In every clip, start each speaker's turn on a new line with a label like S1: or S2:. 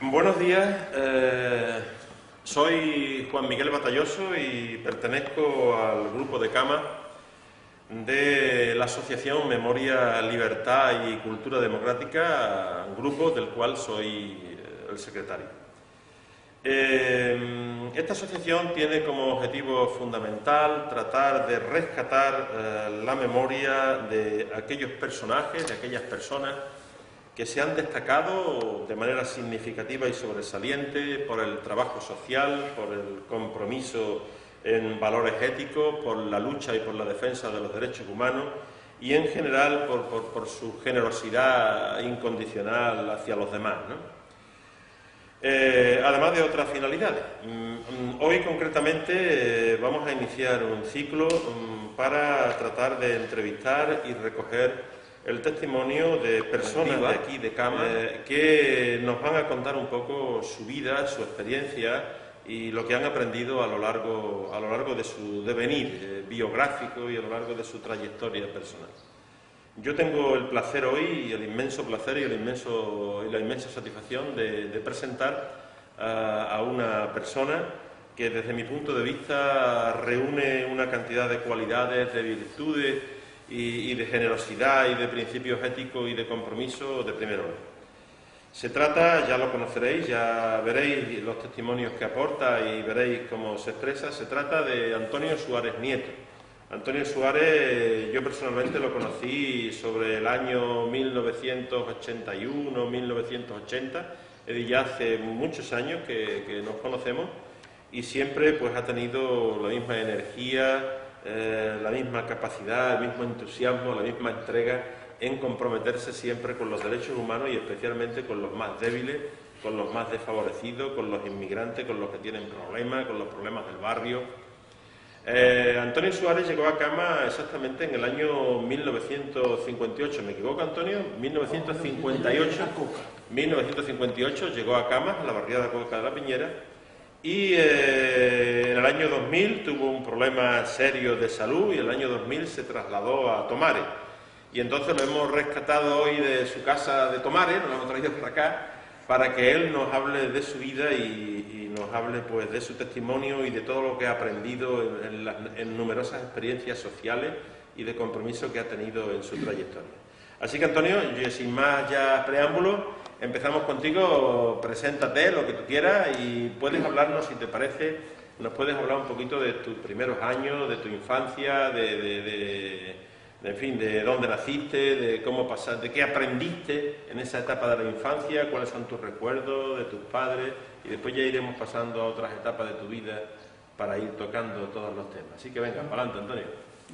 S1: Buenos días, soy Juan Miguel Batalloso y pertenezco al grupo de cama de la Asociación Memoria, Libertad y Cultura Democrática, grupo del cual soy el secretario. Esta asociación tiene como objetivo fundamental tratar de rescatar la memoria de aquellos personajes, de aquellas personas que se han destacado de manera significativa y sobresaliente por el trabajo social, por el compromiso en valores éticos, por la lucha y por la defensa de los derechos humanos y en general por su generosidad incondicional hacia los demás, ¿no? Además de otras finalidades. Hoy concretamente vamos a iniciar un ciclo para tratar de entrevistar y recoger el testimonio de personas de aquí, de Cama, que nos van a contar un poco su vida, su experiencia y lo que han aprendido a lo largo de su devenir biográfico y a lo largo de su trayectoria personal. Yo tengo el placer hoy, el inmenso placer y la inmensa satisfacción de presentar a una persona que desde mi punto de vista reúne una cantidad de cualidades, de virtudes y de generosidad y de principios éticos y de compromiso de primer orden. Se trata, ya lo conoceréis, ya veréis los testimonios que aporta y veréis cómo se expresa, se trata de Antonio Suárez Nieto. Antonio Suárez, yo personalmente lo conocí sobre el año 1981-1980, es decir, ya hace muchos años que nos conocemos y siempre pues ha tenido la misma energía, la misma capacidad, el mismo entusiasmo, la misma entrega en comprometerse siempre con los derechos humanos y especialmente con los más débiles, con los más desfavorecidos, con los inmigrantes, con los que tienen problemas, con los problemas del barrio. Antonio Suárez llegó a Cama exactamente en el año 1958, ¿me equivoco, Antonio? 1958 llegó a Cama, a la barriada Coca de la Piñera, y en el año 2000 tuvo un problema serio de salud y en el año 2000 se trasladó a Tomares. Y entonces lo hemos rescatado hoy de su casa de Tomares, nos lo hemos traído para acá, para que él nos hable de su vida y nos hable pues de su testimonio y de todo lo que ha aprendido en numerosas experiencias sociales y de compromiso que ha tenido en su trayectoria. Así que Antonio, sin más ya preámbulos, empezamos contigo, preséntate lo que tú quieras y puedes hablarnos, si te parece, nos puedes hablar un poquito de tus primeros años, de tu infancia, en fin, de dónde naciste, de cómo pasaste, de qué aprendiste en esa etapa de la infancia, cuáles son tus recuerdos de tus padres y después ya iremos pasando a otras etapas de tu vida para ir tocando todos los temas. Así que venga, para adelante, Antonio.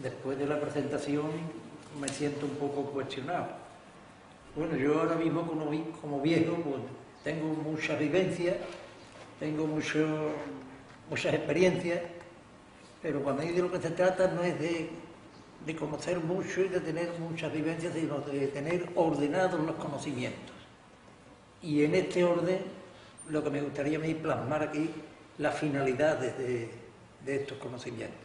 S2: Después de la presentación me siento un poco cuestionado. Bueno, yo ahora mismo como viejo pues, tengo muchas vivencias, tengo muchas experiencias, pero cuando de lo que se trata no es de conocer mucho y de tener muchas vivencias, sino de tener ordenados los conocimientos. Y en este orden, lo que me gustaría a mí plasmar aquí, las finalidades de estos conocimientos.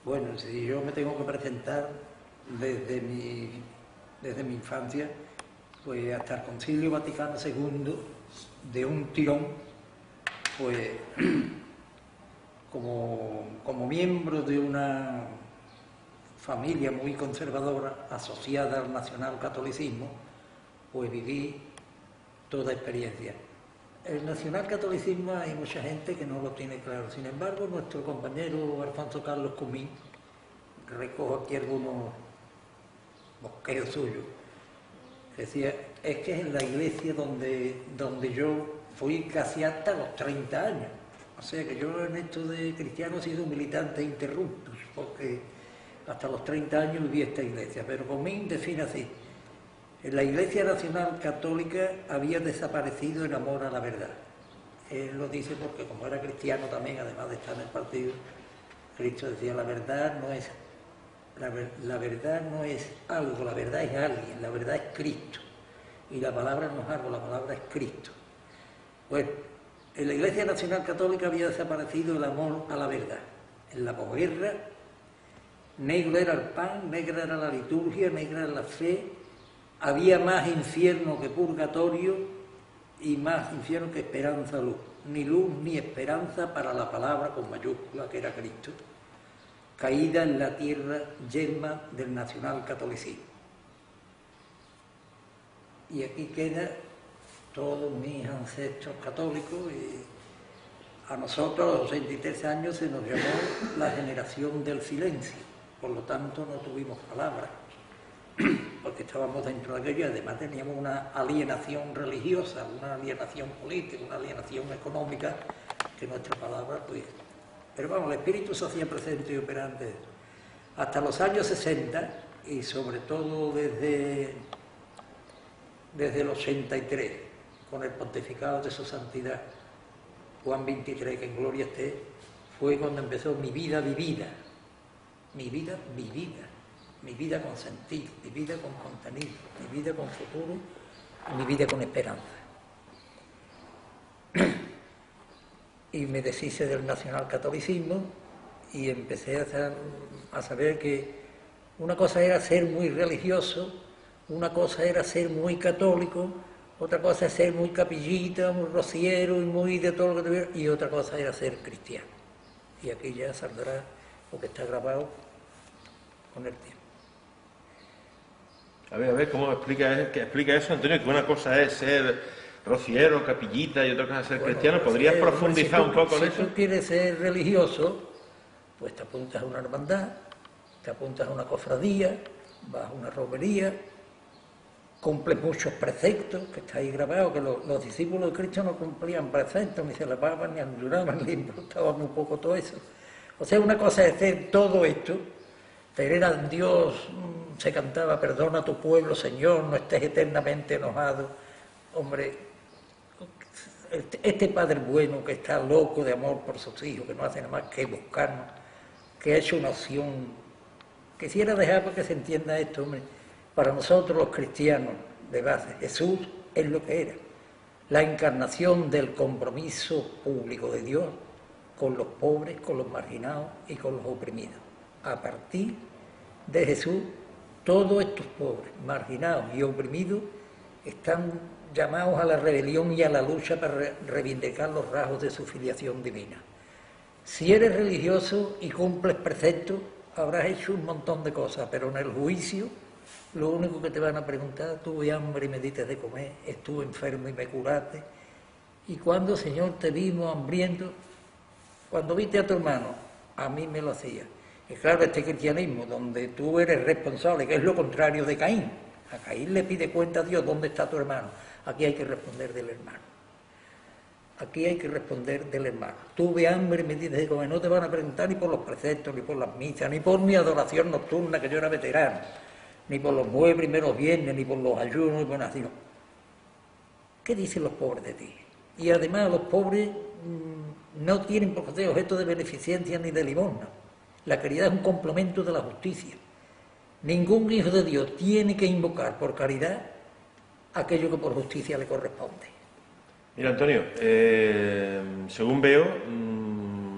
S2: Bueno, si yo me tengo que presentar desde mi infancia, pues hasta el Concilio Vaticano II, de un tirón, pues como miembro de una familia muy conservadora asociada al nacionalcatolicismo, pues viví toda experiencia. El nacionalcatolicismo hay mucha gente que no lo tiene claro. Sin embargo, nuestro compañero Alfonso Carlos Comín, recojo aquí algunos bosquejos suyos, decía, es que es en la iglesia donde yo fui casi hasta los 30 años. O sea que yo en esto de cristiano he sido un militante interruptus, porque hasta los 30 años viví esta iglesia, pero Comín define así: en la Iglesia Nacional Católica había desaparecido el amor a la verdad. Él lo dice porque como era cristiano también, además de estar en el partido, Cristo decía, la verdad no es algo, la verdad es alguien, la verdad es Cristo. Y la palabra no es algo, la palabra es Cristo. Bueno, en la Iglesia Nacional Católica había desaparecido el amor a la verdad. En la posguerra, negro era el pan, negra era la liturgia, negra era la fe, había más infierno que purgatorio y más infierno que esperanza luz. Ni luz ni esperanza para la palabra con mayúscula que era Cristo, caída en la tierra yerma del nacionalcatolicismo. Y aquí queda todos mis ancestros católicos, y a nosotros a los 83 años se nos llamó la generación del silencio, por lo tanto no tuvimos palabra, porque estábamos dentro de aquello y además teníamos una alienación religiosa, una alienación política, una alienación económica, que nuestra palabra pues... Pero vamos, el espíritu se hacía presente y operante hasta los años 60 y sobre todo desde el 83, con el pontificado de su santidad Juan XXIII, que en gloria esté, fue cuando empezó mi vida vivida, mi vida vivida, mi vida con sentido, mi vida con contenido, mi vida con futuro, mi vida con esperanza. Y me deshice del nacionalcatolicismo y empecé a saber que una cosa era ser muy religioso, una cosa era ser muy católico, otra cosa es ser muy capillita, muy rociero y muy de todo lo que tuviera, y otra cosa era ser cristiano. Y aquí ya saldrá lo que está grabado con el tiempo.
S1: A ver, ¿cómo explica eso, Antonio? Que una cosa es ser rociero, capillita y otra cosa es ser cristiano. ¿Podrías profundizar un poco en eso?
S2: Si tú quieres ser religioso, pues te apuntas a una hermandad, te apuntas a una cofradía, vas a una romería, cumples muchos preceptos, que está ahí grabado, que los discípulos de Cristo no cumplían preceptos, ni se lavaban, ni ayunaban, ni importaba muy poco todo eso. O sea, una cosa es hacer todo esto, tener a Dios, se cantaba, perdona a tu pueblo, Señor, no estés eternamente enojado. Hombre, este Padre bueno que está loco de amor por sus hijos, que no hace nada más que buscarnos, que ha hecho una opción, quisiera dejar para que se entienda esto, hombre. Para nosotros los cristianos de base, Jesús es lo que era, la encarnación del compromiso público de Dios con los pobres, con los marginados y con los oprimidos. A partir de Jesús, todos estos pobres, marginados y oprimidos están llamados a la rebelión y a la lucha para reivindicar los rasgos de su filiación divina. Si eres religioso y cumples preceptos, habrás hecho un montón de cosas, pero en el juicio lo único que te van a preguntar, tuve hambre y me diste de comer, estuve enfermo y me curaste. ¿Y cuándo, Señor, te vimos hambriento? Cuando viste a tu hermano, a mí me lo hacía. Y claro, este cristianismo, donde tú eres responsable, que es lo contrario de Caín. A Caín le pide cuenta a Dios, ¿dónde está tu hermano? Aquí hay que responder del hermano. Aquí hay que responder del hermano. Tuve hambre y me diste de comer. No te van a preguntar ni por los preceptos, ni por las misas, ni por mi adoración nocturna, que yo era veterano, ni por los 9 primeros viernes, ni por los ayunos, ni por nada. Sino, ¿qué dicen los pobres de ti? Y además los pobres no tienen por ser objeto de beneficencia ni de limosna. La caridad es un complemento de la justicia. Ningún hijo de Dios tiene que invocar por caridad aquello que por justicia le corresponde.
S1: Mira, Antonio, según veo,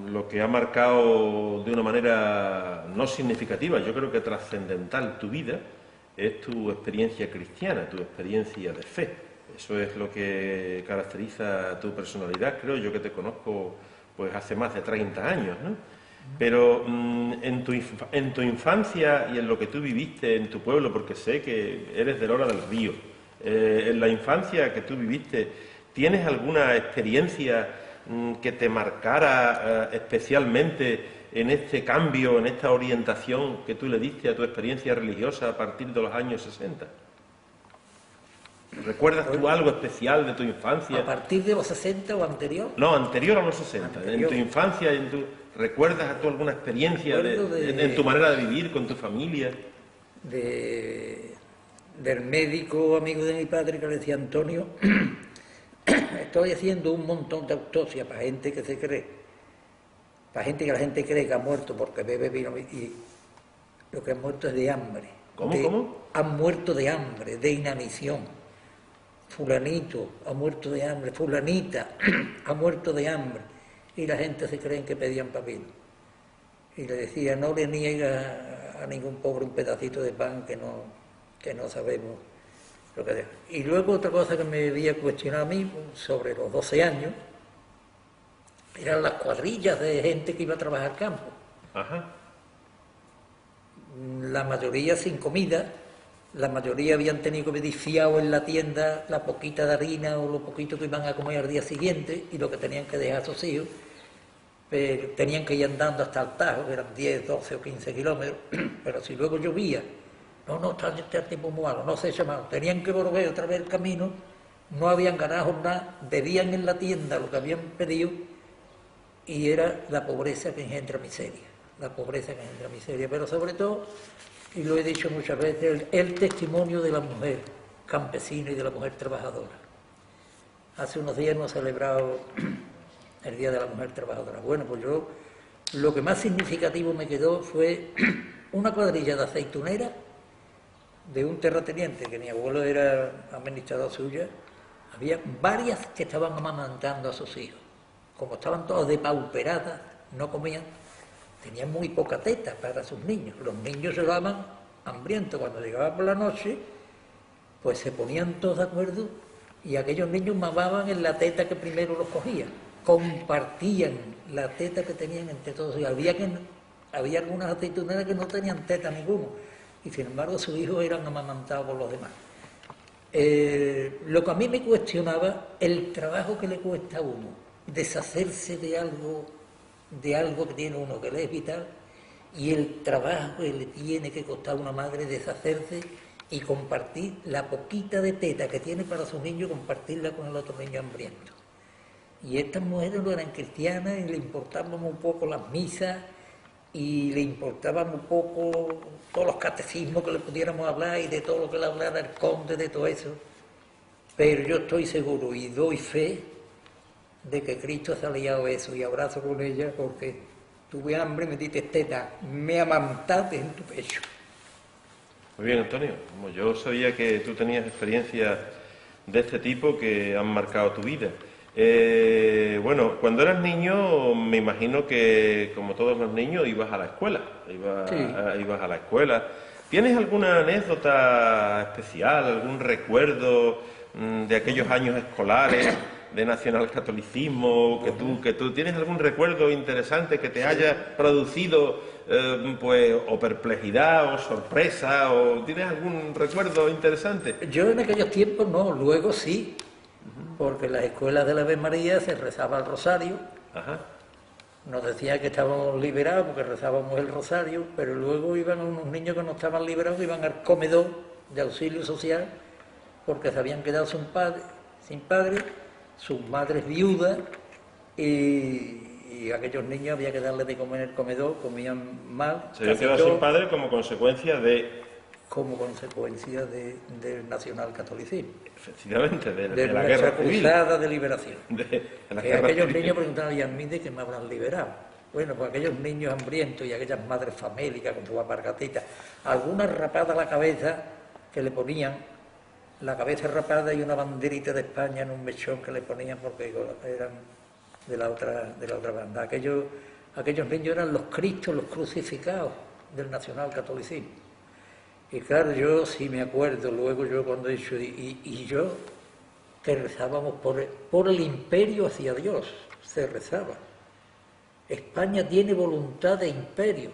S1: lo que ha marcado de una manera no significativa, yo creo que trascendental tu vida, es tu experiencia cristiana, tu experiencia de fe. Eso es lo que caracteriza tu personalidad, creo yo, que te conozco pues hace más de 30 años, ¿no? Pero en tu infancia y en lo que tú viviste en tu pueblo, porque sé que eres de Lora del Río, en la infancia que tú viviste, ¿tienes alguna experiencia que te marcara especialmente en este cambio, en esta orientación que tú le diste a tu experiencia religiosa a partir de los años 60? ¿Recuerdas tú algo especial de tu infancia?
S2: ¿A partir de los 60 o anterior?
S1: No, anterior a los 60.
S2: Anterior.
S1: En tu infancia, ¿recuerdas tú alguna experiencia en tu manera de vivir con tu familia?
S2: Del médico amigo de mi padre que le decía Antonio, estoy haciendo un montón de autopsias para gente que se cree, para gente que la gente cree que ha muerto porque bebe vino y lo que han muerto es de hambre.
S1: ¿Cómo?
S2: Han muerto de hambre, de inanición. Fulanito ha muerto de hambre, fulanita ha muerto de hambre. Y la gente se cree que pedían papel. Y le decía, no le niega a ningún pobre un pedacito de pan que no sabemos Y luego otra cosa que me había cuestionado a mí, sobre los 12 años, eran las cuadrillas de gente que iba a trabajar campo.
S1: Ajá.
S2: La mayoría sin comida, la mayoría habían tenido que pedir fiado en la tienda la poquita de harina o lo poquito que iban a comer al día siguiente y lo que tenían que dejar a sus hijos, pero tenían que ir andando hasta el Tajo, que eran 10, 12 o 15 kilómetros, pero si luego llovía, no, está el tiempo muy malo, no se llamaban, tenían que volver otra vez el camino, no habían ganado nada, bebían en la tienda lo que habían pedido y era la pobreza que engendra miseria, la pobreza que engendra miseria, pero sobre todo, y lo he dicho muchas veces, el testimonio de la mujer campesina y de la mujer trabajadora. Hace unos días hemos celebrado el Día de la Mujer Trabajadora. Bueno, pues yo, lo que más significativo me quedó fue una cuadrilla de aceituneras de un terrateniente, que mi abuelo era administrador suya. Había varias que estaban amamantando a sus hijos. Como estaban todas depauperadas, no comían, tenían muy poca teta para sus niños. Los niños se daban hambrientos. Cuando llegaba por la noche, pues se ponían todos de acuerdo y aquellos niños mamaban en la teta que primero los cogían. Compartían la teta que tenían entre todos. Y había algunas aceituneras que no tenían teta ninguno. Y sin embargo sus hijos eran amamantados por los demás. Lo que a mí me cuestionaba, el trabajo que le cuesta a uno deshacerse de algo que tiene uno que le es vital, y el trabajo que le tiene que costar a una madre deshacerse y compartir la poquita de teta que tiene para sus niños, compartirla con el otro niño hambriento. Y estas mujeres no eran cristianas y le importaban un poco las misas y le importaban un poco todos los catecismos que le pudiéramos hablar y de todo lo que le hablara el conde, de todo eso. Pero yo estoy seguro y doy fe de que Cristo se ha liado eso y abrazo con ella porque tuve hambre, me diste teta, me amantaste en tu pecho.
S1: Muy bien, Antonio. Como yo sabía que tú tenías experiencias de este tipo que han marcado tu vida. Bueno, cuando eras niño, me imagino que, como todos los niños, ibas a la escuela. Ibas a la escuela. ¿Tienes alguna anécdota especial, algún recuerdo de aquellos años escolares, de nacionalcatolicismo, que tú tienes algún recuerdo interesante que te haya producido, pues, o perplejidad, o sorpresa, o tienes algún recuerdo interesante?
S2: Yo en aquellos tiempos no, luego sí. Porque en las escuelas de la Ave María se rezaba el rosario.
S1: Ajá.
S2: Nos decía que estábamos liberados porque rezábamos el rosario, pero luego iban unos niños que no estaban liberados, iban al comedor de auxilio social porque se habían quedado sin padre, sus madres viudas, y aquellos niños había que darles de comer en el comedor, comían mal.
S1: Se habían quedado sin padre como consecuencia de...
S2: Como consecuencia del nacionalcatolicismo.
S1: Efectivamente, de la
S2: guerra
S1: civil.
S2: Cruzada de liberación. Aquellos
S1: civil.
S2: niños preguntaban, ¿y a mí de que me habrán liberado? Bueno, pues aquellos niños hambrientos y aquellas madres famélicas con su apargatita, algunas rapadas a la cabeza que le ponían, la cabeza rapada y una banderita de España en un mechón que le ponían porque eran de la otra banda. Aquellos niños eran los cristos, los crucificados del nacionalcatolicismo. Y claro, yo sí me acuerdo, luego yo cuando he dicho, y yo, que rezábamos por el imperio hacia Dios, se rezaba. España tiene voluntad de imperio.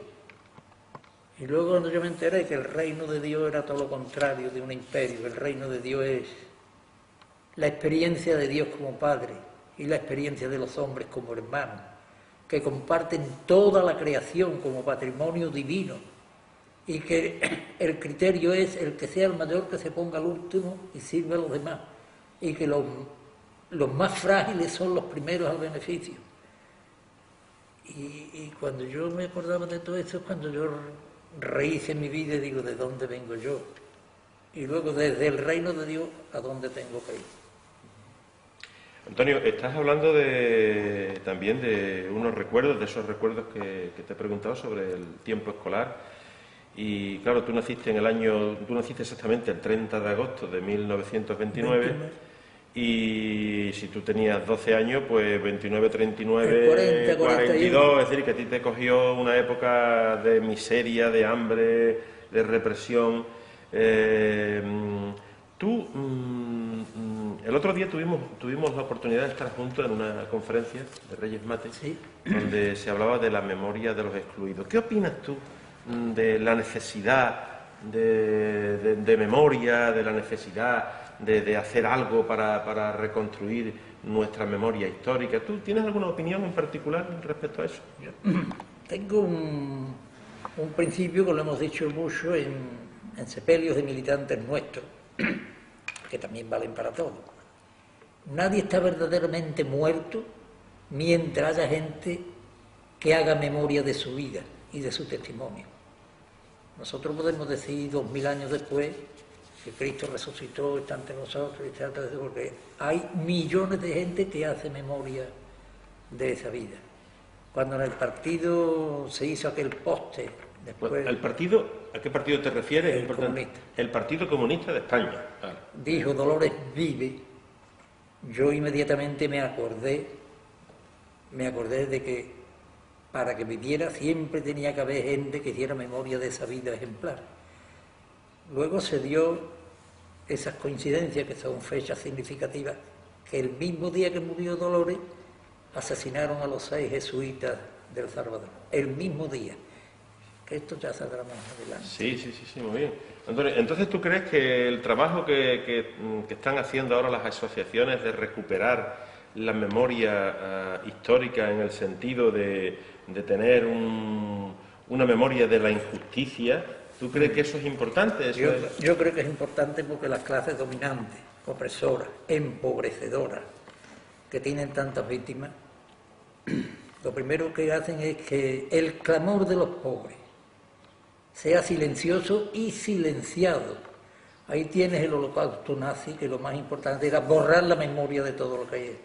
S2: Y luego cuando yo me enteré que el reino de Dios era todo lo contrario de un imperio, el reino de Dios es la experiencia de Dios como Padre y la experiencia de los hombres como hermanos, que comparten toda la creación como patrimonio divino. Y que el criterio es el que sea el mayor que se ponga al último y sirva a los demás. Y que los más frágiles son los primeros al beneficio. Y cuando yo me acordaba de todo esto es cuando yo rehice mi vida y digo, ¿de dónde vengo yo? Y luego desde el reino de Dios, ¿a dónde tengo que ir?
S1: Antonio, estás hablando también de unos recuerdos, de esos recuerdos que te he preguntado sobre el tiempo escolar. Y claro, tú naciste exactamente el 30 de agosto de 1929 y si tú tenías 12 años, pues 29, 39, 42, es decir, que a ti te cogió una época de miseria, de hambre, de represión. Tú, el otro día tuvimos la oportunidad de estar juntos en una conferencia de Reyes Mate,
S2: Sí.
S1: donde se hablaba de la memoria de los excluidos. ¿Qué opinas tú de la necesidad de memoria, de la necesidad de hacer algo para reconstruir nuestra memoria histórica? ¿Tú tienes alguna opinión en particular respecto a eso?
S2: Tengo un principio que lo hemos dicho mucho en sepelios de militantes nuestros, que también valen para todo. Nadie está verdaderamente muerto mientras haya gente que haga memoria de su vida y de su testimonio. Nosotros podemos decir 2000 años después que Cristo resucitó, está ante nosotros, porque hay millones de gente que hace memoria de esa vida. Cuando en el partido se hizo aquel poste, después...
S1: ¿El partido? ¿A qué partido te refieres?
S2: El comunista.
S1: El Partido Comunista de España. Claro.
S2: Dijo Dolores vive, yo inmediatamente me acordé de que para que viviera siempre tenía que haber gente que hiciera memoria de esa vida ejemplar. Luego se dio esas coincidencias, que son fechas significativas, que el mismo día que murió Dolores asesinaron a los 6 jesuitas del Salvador, el mismo día. Que esto ya saldrá más adelante.
S1: Sí, muy bien. Antonio, entonces, ¿tú crees que el trabajo que están haciendo ahora las asociaciones de recuperar la memoria histórica en el sentido de tener una memoria de la injusticia, tú crees que eso es importante?
S2: Yo creo que es importante porque las clases dominantes, opresoras, empobrecedoras, que tienen tantas víctimas, lo primero que hacen es que el clamor de los pobres sea silencioso y silenciado. Ahí tienes el holocausto nazi, que lo más importante era borrar la memoria de todo lo que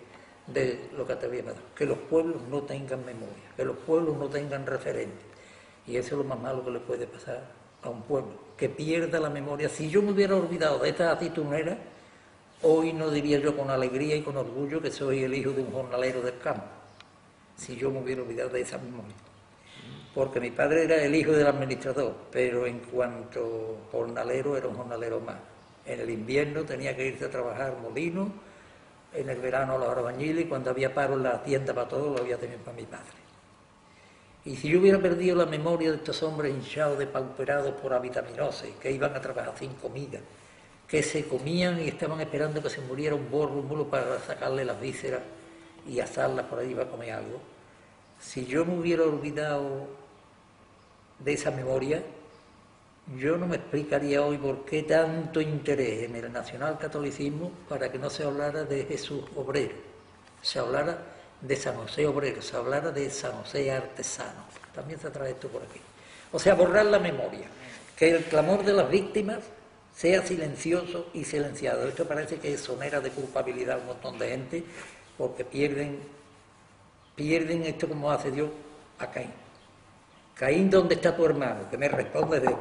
S2: te había pasado. Que los pueblos no tengan memoria, que los pueblos no tengan referentes. Y eso es lo más malo que le puede pasar a un pueblo, que pierda la memoria. Si yo me hubiera olvidado de esta aceitunera, hoy no diría yo con alegría y con orgullo que soy el hijo de un jornalero del campo. Si yo me hubiera olvidado de esa memoria. Porque mi padre era el hijo del administrador, pero en cuanto jornalero, era un jornalero más. En el invierno tenía que irse a trabajar molino, en el verano a los albañiles, y cuando había paro en la tienda para todo, lo había tenido para mi padre. Y si yo hubiera perdido la memoria de estos hombres hinchados, depauperados por avitaminoses, que iban a trabajar sin comida, que se comían y estaban esperando que se muriera un burro, un mulo para sacarle las vísceras y asarlas por ahí para comer algo, si yo me hubiera olvidado de esa memoria, yo no me explicaría hoy por qué tanto interés en el nacionalcatolicismo para que no se hablara de Jesús obrero, se hablara de San José obrero, se hablara de San José artesano. También se trae esto por aquí. O sea, borrar la memoria, que el clamor de las víctimas sea silencioso y silenciado. Esto parece que exonera de culpabilidad a un montón de gente, porque pierden esto como hace Dios a Caín. Caín, ¿dónde está tu hermano? Que me responde de él.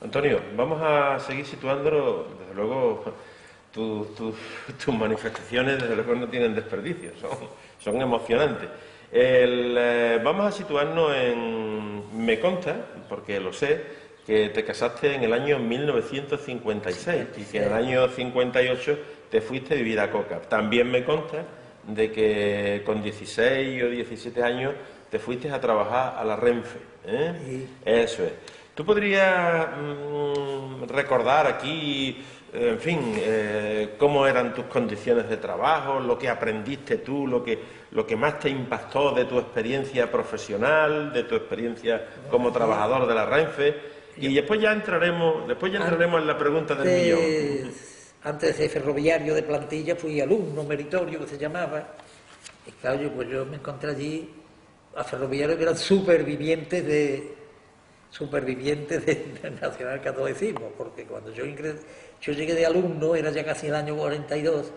S1: Antonio, vamos a seguir situándolo. Desde luego, tus manifestaciones, desde luego, no tienen desperdicio, son emocionantes. Vamos a situarnos en... Me consta, porque lo sé, que te casaste en el año 1956 y que en el año 58 te fuiste a vivir a Coca. También me consta de que con 16 o 17 años te fuiste a trabajar a la Renfe.
S2: Sí.
S1: Eso es. ¿Tú podrías recordar aquí, en fin, cómo eran tus condiciones de trabajo, lo que aprendiste tú, lo que más te impactó de tu experiencia profesional, de tu experiencia como trabajador de la Renfe? Y después ya entraremos en la pregunta del millón.
S2: Antes de ser ferroviario de plantilla fui alumno meritorio, que se llamaba. Y claro, yo me encontré allí a ferroviarios que eran supervivientes del nacionalcatolicismo, porque cuando yo llegué de alumno, era ya casi el año 42,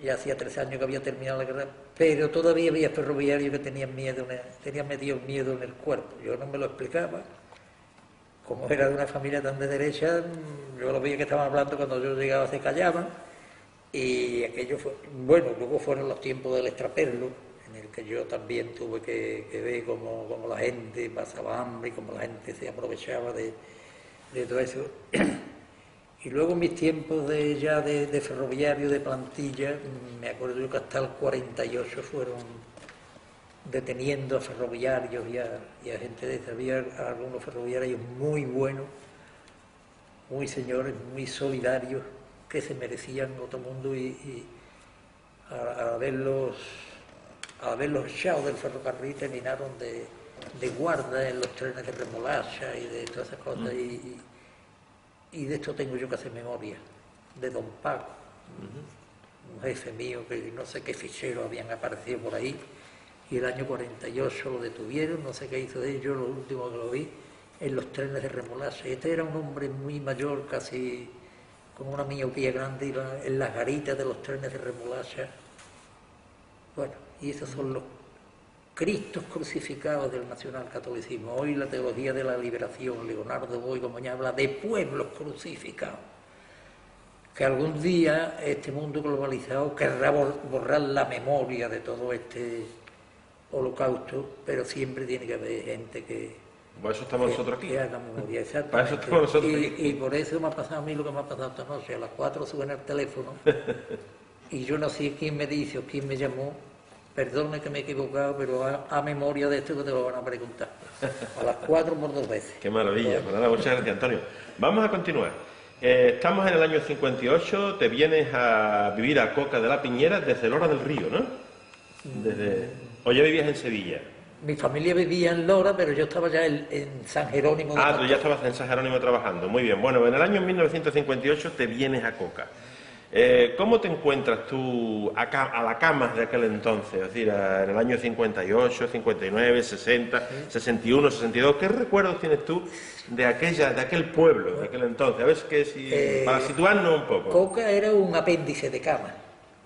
S2: ya hacía 3 años que había terminado la guerra, pero todavía había ferroviarios que tenían medio miedo en el cuerpo. Yo no me lo explicaba. Como era de una familia tan de derecha, yo lo veía que estaban hablando, cuando yo llegaba se callaban, y aquello fue... Bueno, luego fueron los tiempos del extraperlo, en el que yo también tuve que ver cómo la gente pasaba hambre y cómo la gente se aprovechaba de todo eso. Y luego en mis tiempos de ferroviario, de plantilla, me acuerdo yo que hasta el 48 fueron deteniendo a ferroviarios y a gente de esa. Había algunos ferroviarios muy buenos, muy señores, muy solidarios, que se merecían otro mundo y a verlos echados del ferrocarril terminaron de guarda en los trenes de remolacha y de todas esas cosas. Y de esto tengo yo que hacer memoria, de don Paco, un jefe mío que no sé qué ficheros habían aparecido por ahí, y el año 48 lo detuvieron, no sé qué hizo de ellos, lo último que lo vi, en los trenes de remolacha. Y este era un hombre muy mayor, casi con una miopía grande, iba en las garitas de los trenes de remolacha. Bueno, y esos son los Cristos crucificados del nacionalcatolicismo. Hoy la teología de la liberación, Leonardo Boy Gomoñá habla de pueblos crucificados. Que algún día este mundo globalizado querrá borrar la memoria de todo este holocausto, pero siempre tiene que haber gente que...
S1: Por eso estamos nosotros aquí.
S2: Que haga memoria, exactamente.
S1: Para eso estamos nosotros aquí.
S2: Y por eso me ha pasado a mí lo que me ha pasado esta noche. A las 4 suena el teléfono y yo no sé quién me dice o quién me llamó. Perdone que me he equivocado, pero a memoria de esto que te lo van a preguntar. A las 4 por 2 veces.
S1: Qué maravilla. Pues nada, muchas gracias, Antonio. Vamos a continuar. Estamos en el año 58, te vienes a vivir a Coca de la Piñera desde Lora del Río, ¿no? ¿O ya vivías en Sevilla?
S2: Mi familia vivía en Lora, pero yo estaba ya en San Jerónimo.
S1: Tú ya estabas en San Jerónimo trabajando. Muy bien. Bueno, en el año 1958 te vienes a Coca. ¿Cómo te encuentras tú a la cama de aquel entonces? Es decir, en el año 58, 59, 60, 61, 62. ¿Qué recuerdos tienes tú de aquel pueblo, de aquel entonces? A ver, para situarnos un poco.
S2: Coca era un apéndice de cama.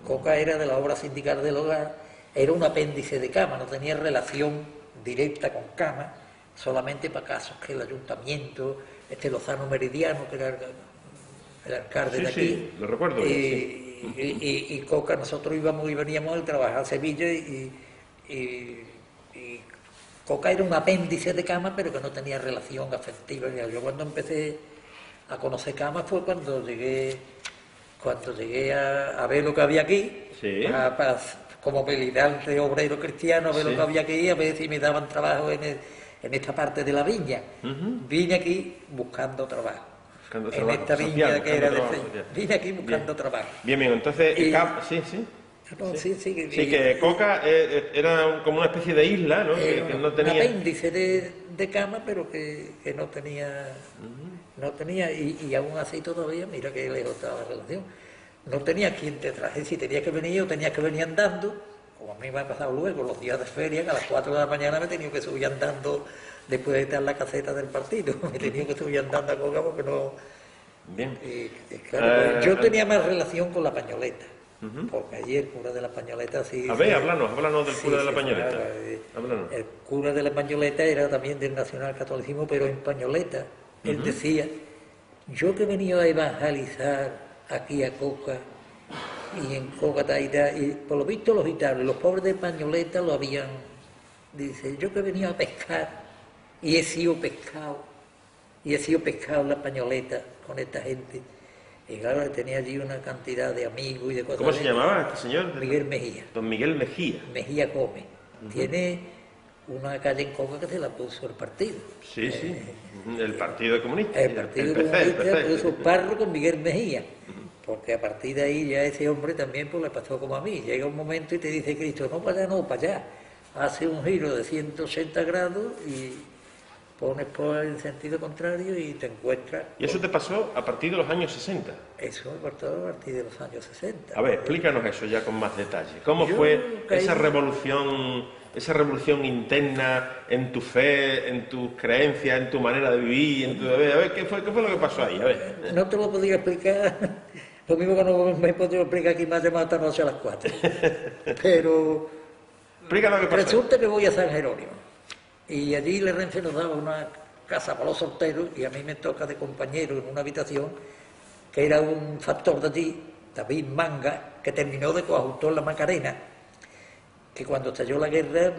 S2: Coca era de la obra sindical del hogar, era un apéndice de cama, no tenía relación directa con cama, solamente para casos que el ayuntamiento, Lozano Meridiano, que era el alcalde de aquí.
S1: Sí, lo recuerdo bien,
S2: y Coca, nosotros íbamos y veníamos a trabajar a Sevilla y Coca era un apéndice de cama, pero que no tenía relación afectiva. Yo cuando empecé a conocer cama fue cuando llegué a ver lo que había aquí,
S1: sí.
S2: Como militante obrero cristiano, a ver lo que había aquí, a ver si me daban trabajo en esta parte de la viña. Vine aquí buscando trabajo. En esta viña que era vine aquí buscando trabajo.
S1: Bien, entonces, sí, que Coca era como una especie de isla, ¿no? Que no tenía...
S2: Un apéndice de cama, pero que no tenía... No tenía, y aún así todavía, mira que lejos estaba la relación. No tenía quien te traje, si tenías que venir o tenías que venir andando, como a mí me ha pasado luego, los días de feria, que a las 4 de la mañana me he tenido que subir andando después de estar en la caseta del partido. Me he tenido que subir andando a Coca porque no...
S1: Bien.
S2: Claro, yo tenía más relación con la Pañoleta, porque allí el cura de la Pañoleta sí...
S1: A ver, háblanos del cura de la Pañoleta.
S2: El cura de la Pañoleta era también del nacionalcatolicismo, pero en Pañoleta él decía, yo que he venido a evangelizar aquí a Coca y en Coca y por lo visto los gitanos, los pobres de Pañoleta lo habían... Dice, yo que he venido a pescar y he sido pescado en la Pañoleta con esta gente. Y claro, tenía allí una cantidad de amigos y de cosas.
S1: ¿Cómo se llamaba este señor?
S2: Miguel Mejía.
S1: Don Miguel Mejía.
S2: Mejía Gómez. Tiene una calle en Coca que se la puso el partido.
S1: Sí, el Partido Comunista.
S2: El Partido Comunista puso párroco con Miguel Mejía. Porque a partir de ahí ya ese hombre también pues le pasó como a mí. Llega un momento y te dice Cristo, no para allá, no para allá. Hace un giro de 180 grados y pones por el sentido contrario y te encuentras...
S1: ¿Y eso te pasó a partir de los años 60?
S2: Eso me pasó a partir de los años 60.
S1: A ver, explícanos eso ya con más detalle. ¿Cómo fue esa revolución interna en tu fe, en tus creencias, en tu manera de vivir? A ver, ¿qué fue lo que pasó ahí? A ver.
S2: No te lo podía explicar. Lo mismo que no me he podido explicar aquí, me ha llamado esta noche a las 4. Pero
S1: explícanos lo que pasó.
S2: Resulta que voy a San Jerónimo. Y allí Renfe nos daba una casa para los solteros y a mí me toca de compañero en una habitación que era un factor de allí, David Manga, que terminó de coadjutor en la Macarena, que cuando estalló la guerra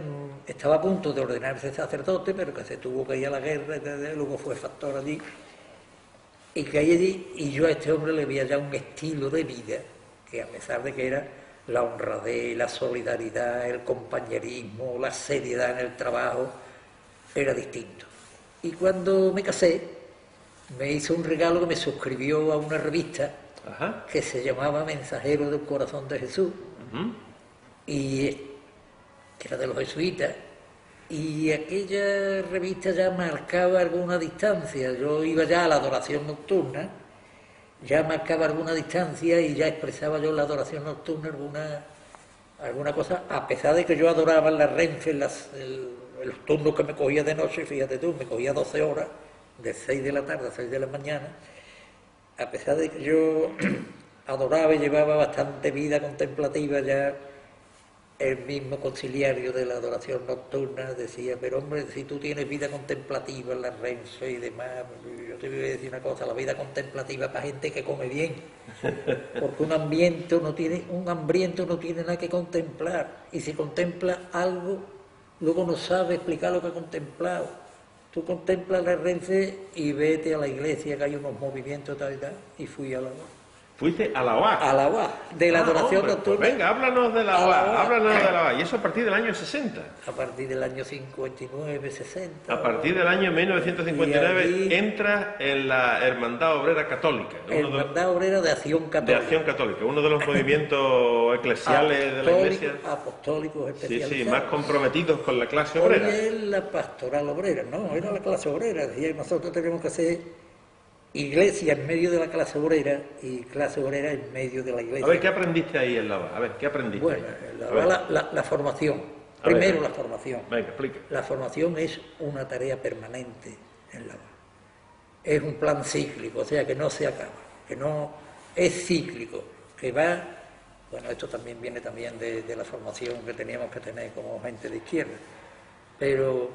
S2: estaba a punto de ordenarse sacerdote, pero que se tuvo que ir a la guerra, luego fue factor allí. y caí allí, y yo a este hombre le veía ya un estilo de vida que, a pesar de que era la honradez, la solidaridad, el compañerismo, la seriedad en el trabajo, era distinto. Y cuando me casé, me hizo un regalo que me suscribió a una revista que se llamaba Mensajero del Corazón de Jesús, y que era de los jesuitas, y aquella revista ya marcaba alguna distancia. Yo iba ya a la adoración nocturna, ya marcaba alguna distancia y ya expresaba yo en la adoración nocturna alguna cosa, a pesar de que yo adoraba en la Renfe, los turnos que me cogía de noche, fíjate tú, me cogía 12 horas, de 6 de la tarde a 6 de la mañana, a pesar de que yo adoraba y llevaba bastante vida contemplativa, ya el mismo conciliario de la adoración nocturna decía: pero hombre, si tú tienes vida contemplativa en la Renfe y demás, yo te voy a decir una cosa, la vida contemplativa es para gente que come bien, porque un hambriento no tiene nada que contemplar, y si contempla algo, luego no sabe explicar lo que ha contemplado. Tú contemplas la Renfe y vete a la iglesia, que hay unos movimientos tal y tal, y fui a la UA.
S1: ¿Fuiste a la UA?
S2: A la UA, de la adoración nocturna.
S1: Pues venga, háblanos de la UA, háblanos de la UA. Y eso a partir del año 60.
S2: A partir del año 59, 60.
S1: A partir del año 1959
S2: allí,
S1: entras en la Hermandad Obrera Católica.
S2: Hermandad Obrera de Acción Católica.
S1: De Acción Católica, uno de los movimientos eclesiales de la Iglesia.
S2: Apostólicos especializados.
S1: Sí, sí, más comprometidos con la clase obrera.
S2: Hoy es la pastoral obrera, no, era la clase obrera. Decía, nosotros tenemos que hacer iglesia en medio de la clase obrera y clase obrera en medio de la iglesia.
S1: A ver, ¿qué aprendiste ahí en la UA? A ver, ¿qué aprendiste?
S2: Bueno, la formación. La formación.
S1: Venga, explica.
S2: La formación es una tarea permanente en la UA. Es un plan cíclico, o sea, que no se acaba, que no es cíclico, que va... Bueno, esto también viene también de la formación que teníamos que tener como gente de izquierda, pero...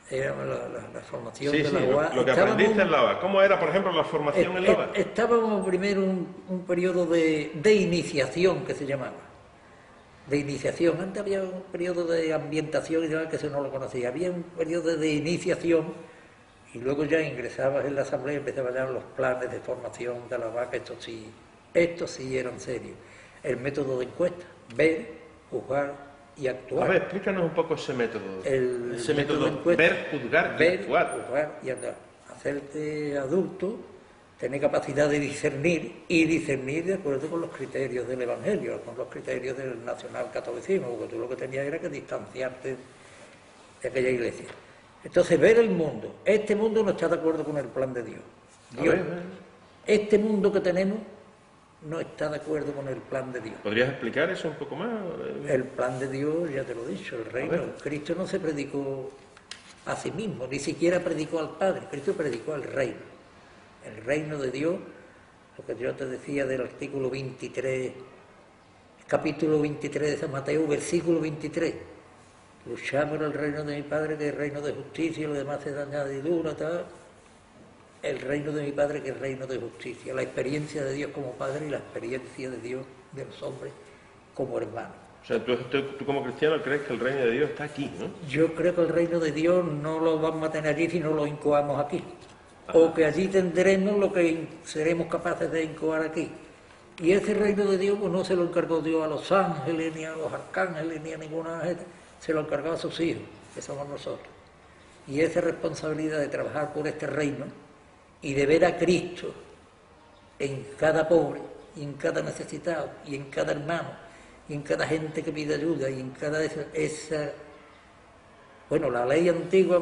S2: era la formación de la UA.
S1: Lo que aprendiste en la UA. ¿Cómo era, por ejemplo, la formación en la UA?
S2: Estábamos primero un periodo de iniciación, que se llamaba. De iniciación. Antes había un periodo de ambientación y demás, que eso no lo conocía. Había un periodo de iniciación y luego ya ingresabas en la asamblea y empezaban ya los planes de formación de la UA, que estos sí eran serios. El método de encuesta, ver, juzgar y actuar.
S1: A ver, explícanos un poco ese método.
S2: Ese método de encuesta,
S1: ver, juzgar y actuar.
S2: Juzgar y actuar. Hacerte adulto, tener capacidad de discernir y discernir de acuerdo con los criterios del Evangelio, con los criterios del nacionalcatolicismo, porque tú lo que tenías era que distanciarte de aquella iglesia. Entonces, ver el mundo. Este mundo no está de acuerdo con el plan de Dios. Este mundo que tenemos no está de acuerdo con el plan de Dios.
S1: ¿Podrías explicar eso un poco más?
S2: El plan de Dios, ya te lo he dicho, el reino. Cristo no se predicó a sí mismo, ni siquiera predicó al Padre, Cristo predicó al reino. El reino de Dios, lo que yo te decía del artículo 23, capítulo 23 de San Mateo, versículo 23. Luchad por el reino de mi Padre, que es el reino de justicia, y lo demás es de añadidura, tal. El reino de mi Padre, que es el reino de justicia, la experiencia de Dios como Padre y la experiencia de Dios, de los hombres, como hermanos.
S1: O sea, tú como cristiano crees que el reino de Dios está aquí, ¿no?
S2: Yo creo que el reino de Dios no lo vamos a tener allí si no lo incoamos aquí. O que allí tendremos lo que seremos capaces de incoar aquí. Y ese reino de Dios pues no se lo encargó Dios a los ángeles, ni a los arcángeles, ni a ninguna gente. Se lo encargó a sus hijos, que somos nosotros. Y esa responsabilidad de trabajar por este reino y de ver a Cristo en cada pobre, y en cada necesitado, y en cada hermano, y en cada gente que pide ayuda, y en cada esa... Bueno, la ley antigua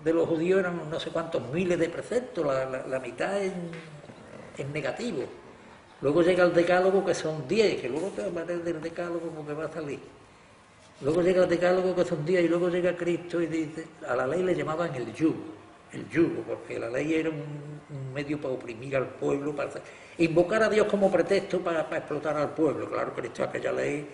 S2: de los judíos eran no sé cuántos miles de preceptos, la mitad en negativo. Luego llega el decálogo, que son 10, que luego te hablaré del decálogo porque va a salir. Luego llega el decálogo, que son 10, y luego llega Cristo y dice... A la ley le llamaban el yugo, porque la ley era un medio para oprimir al pueblo, para invocar a Dios como pretexto para explotar al pueblo. Claro, Cristo aquella ley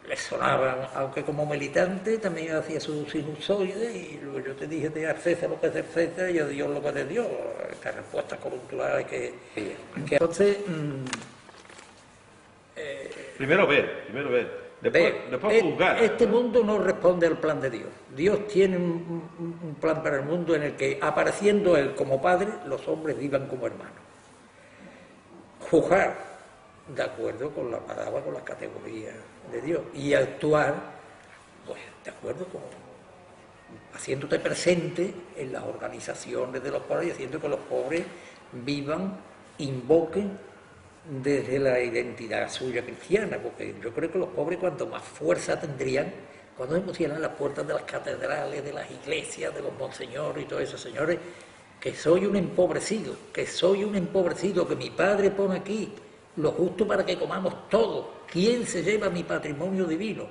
S2: le sonaba, aunque como militante también hacía su sinusoide, y luego yo te dije de a César lo que es de César y a Dios lo que es de Dios. Estas respuestas culturales que entonces...
S1: Primero ver. Después juzgar.
S2: Este mundo no responde al plan de Dios. Dios tiene un plan para el mundo en el que, apareciendo Él como Padre, los hombres vivan como hermanos. Juzgar de acuerdo con la palabra, con las categorías de Dios, y actuar, pues, de acuerdo con, haciéndote presente en las organizaciones de los pobres y haciendo que los pobres vivan, invoquen desde la identidad suya cristiana, porque yo creo que los pobres cuanto más fuerza tendrían cuando se pusieran en las puertas de las catedrales, de las iglesias, de los monseñores y todos esos señores, que soy un empobrecido, que mi Padre pone aquí lo justo para que comamos todos. ¿Quién se lleva mi patrimonio divino?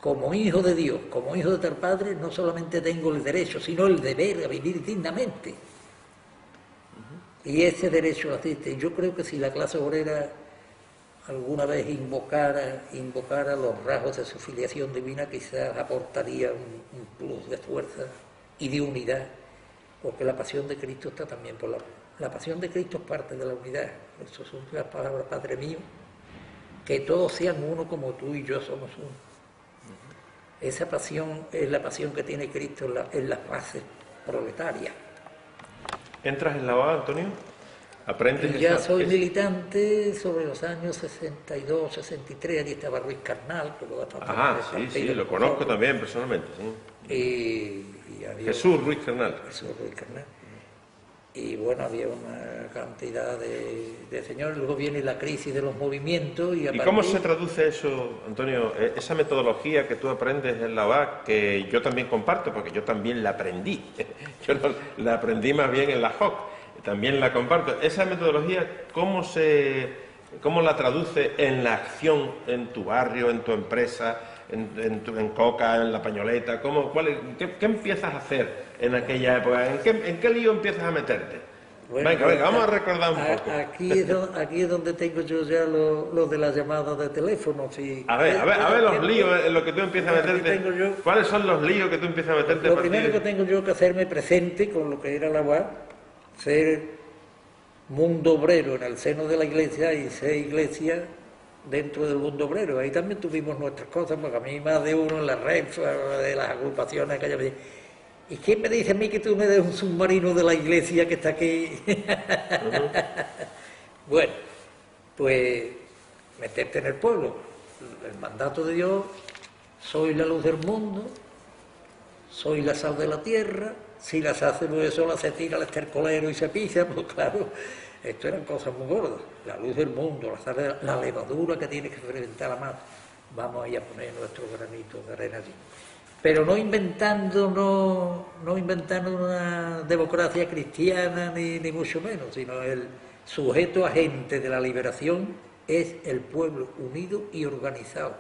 S2: Como hijo de Dios, como hijo de tal Padre, no solamente tengo el derecho, sino el deber a vivir dignamente. Y ese derecho lo asiste. Yo creo que si la clase obrera alguna vez invocara los rasgos de su filiación divina, quizás aportaría un plus de fuerza y de unidad, porque la pasión de Cristo está también por la pasión de Cristo es parte de la unidad. Eso son las palabras, Padre mío, que todos sean uno como tú y yo somos uno. Esa pasión es la pasión que tiene Cristo en las bases proletarias.
S1: ¿Entras en la OA, Antonio? ¿Aprendes?
S2: Ya soy militante sobre los años 62, 63, allí estaba Ruiz Carnal, que luego
S1: sí, lo conozco también personalmente. Sí.
S2: Y
S1: Jesús Ruiz Carnal.
S2: Y bueno, había una cantidad de señores, luego viene la crisis de los movimientos. ¿Y
S1: cómo se traduce eso, Antonio? Esa metodología que tú aprendes en la OA, que yo también comparto, porque yo también la aprendí. Yo la aprendí más bien en la JOC, también la comparto. Esa metodología, ¿cómo la traduce en la acción en tu barrio, en tu empresa, en Coca, en La Pañoleta? ¿Qué empiezas a hacer en aquella época? ¿En qué lío empiezas a meterte? Bueno, venga, vamos a recordar un poco.
S2: Aquí es donde tengo yo ya lo de las llamadas de teléfono. Sí.
S1: A ver los líos en los que tú empiezas a meterte. ¿Cuáles son los líos que tú empiezas a meterte?
S2: Lo primero que tengo yo que hacerme presente con lo que era la UAP, ser mundo obrero en el seno de la iglesia y ser iglesia dentro del mundo obrero. Ahí también tuvimos nuestras cosas, porque a mí más de uno en la red de las agrupaciones que me dice, ¿y quién me dice a mí que tú me des un submarino de la iglesia que está aquí? Bueno, pues meterte en el pueblo, el mandato de Dios, soy la luz del mundo, soy la sal de la tierra, si las hace muy sola se tira al estercolero y se pisa, pues claro, esto eran cosas muy gordas, la luz del mundo, la levadura que tiene que fermentar la masa, vamos ahí a poner nuestro granito de arena allí. Pero no inventando una democracia cristiana ni mucho menos, sino el sujeto agente de la liberación es el pueblo unido y organizado.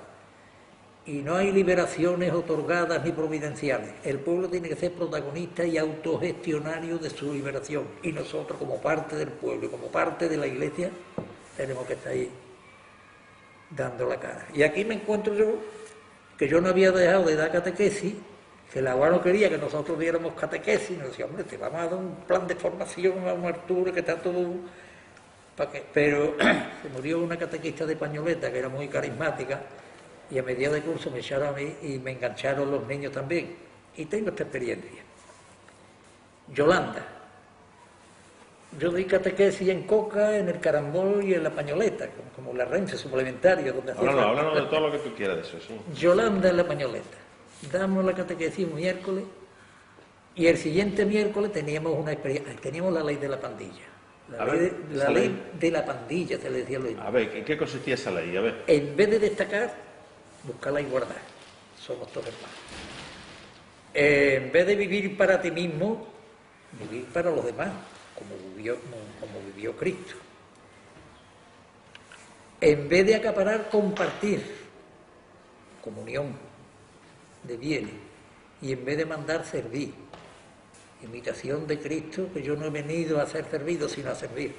S2: Y no hay liberaciones otorgadas ni providenciales. El pueblo tiene que ser protagonista y autogestionario de su liberación. Y nosotros, como parte del pueblo y como parte de la iglesia, tenemos que estar ahí dando la cara. Y aquí me encuentro yo, que yo no había dejado de dar catequesis, que la UA no quería que nosotros diéramos catequesis, nos decía, hombre, te vamos a dar un plan de formación a un Arturo que está todo... Pero se murió una catequista de Pañoleta que era muy carismática, y a mediados de curso me echaron a mí y me engancharon los niños también. Y tengo esta experiencia. Yolanda. Yo di catequesis en Coca, en el Carambol y en La Pañoleta, como la Renfe suplementaria.
S1: Háblanos de todo lo que tú quieras de eso, sí.
S2: Yolanda en La Pañoleta. Damos la catequesis un miércoles y el siguiente miércoles teníamos una experiencia. Teníamos la ley de la pandilla. La ley de la pandilla, se le decía a los niños.
S1: A ver, ¿en qué consistía esa ley? A ver.
S2: En vez de destacar, buscar la igualdad. Somos todos hermanos. En vez de vivir para ti mismo, vivir para los demás, como vivió Cristo. En vez de acaparar, compartir, comunión de bienes. Y en vez de mandar, servir. Imitación de Cristo, que yo no he venido a ser servido, sino a servir.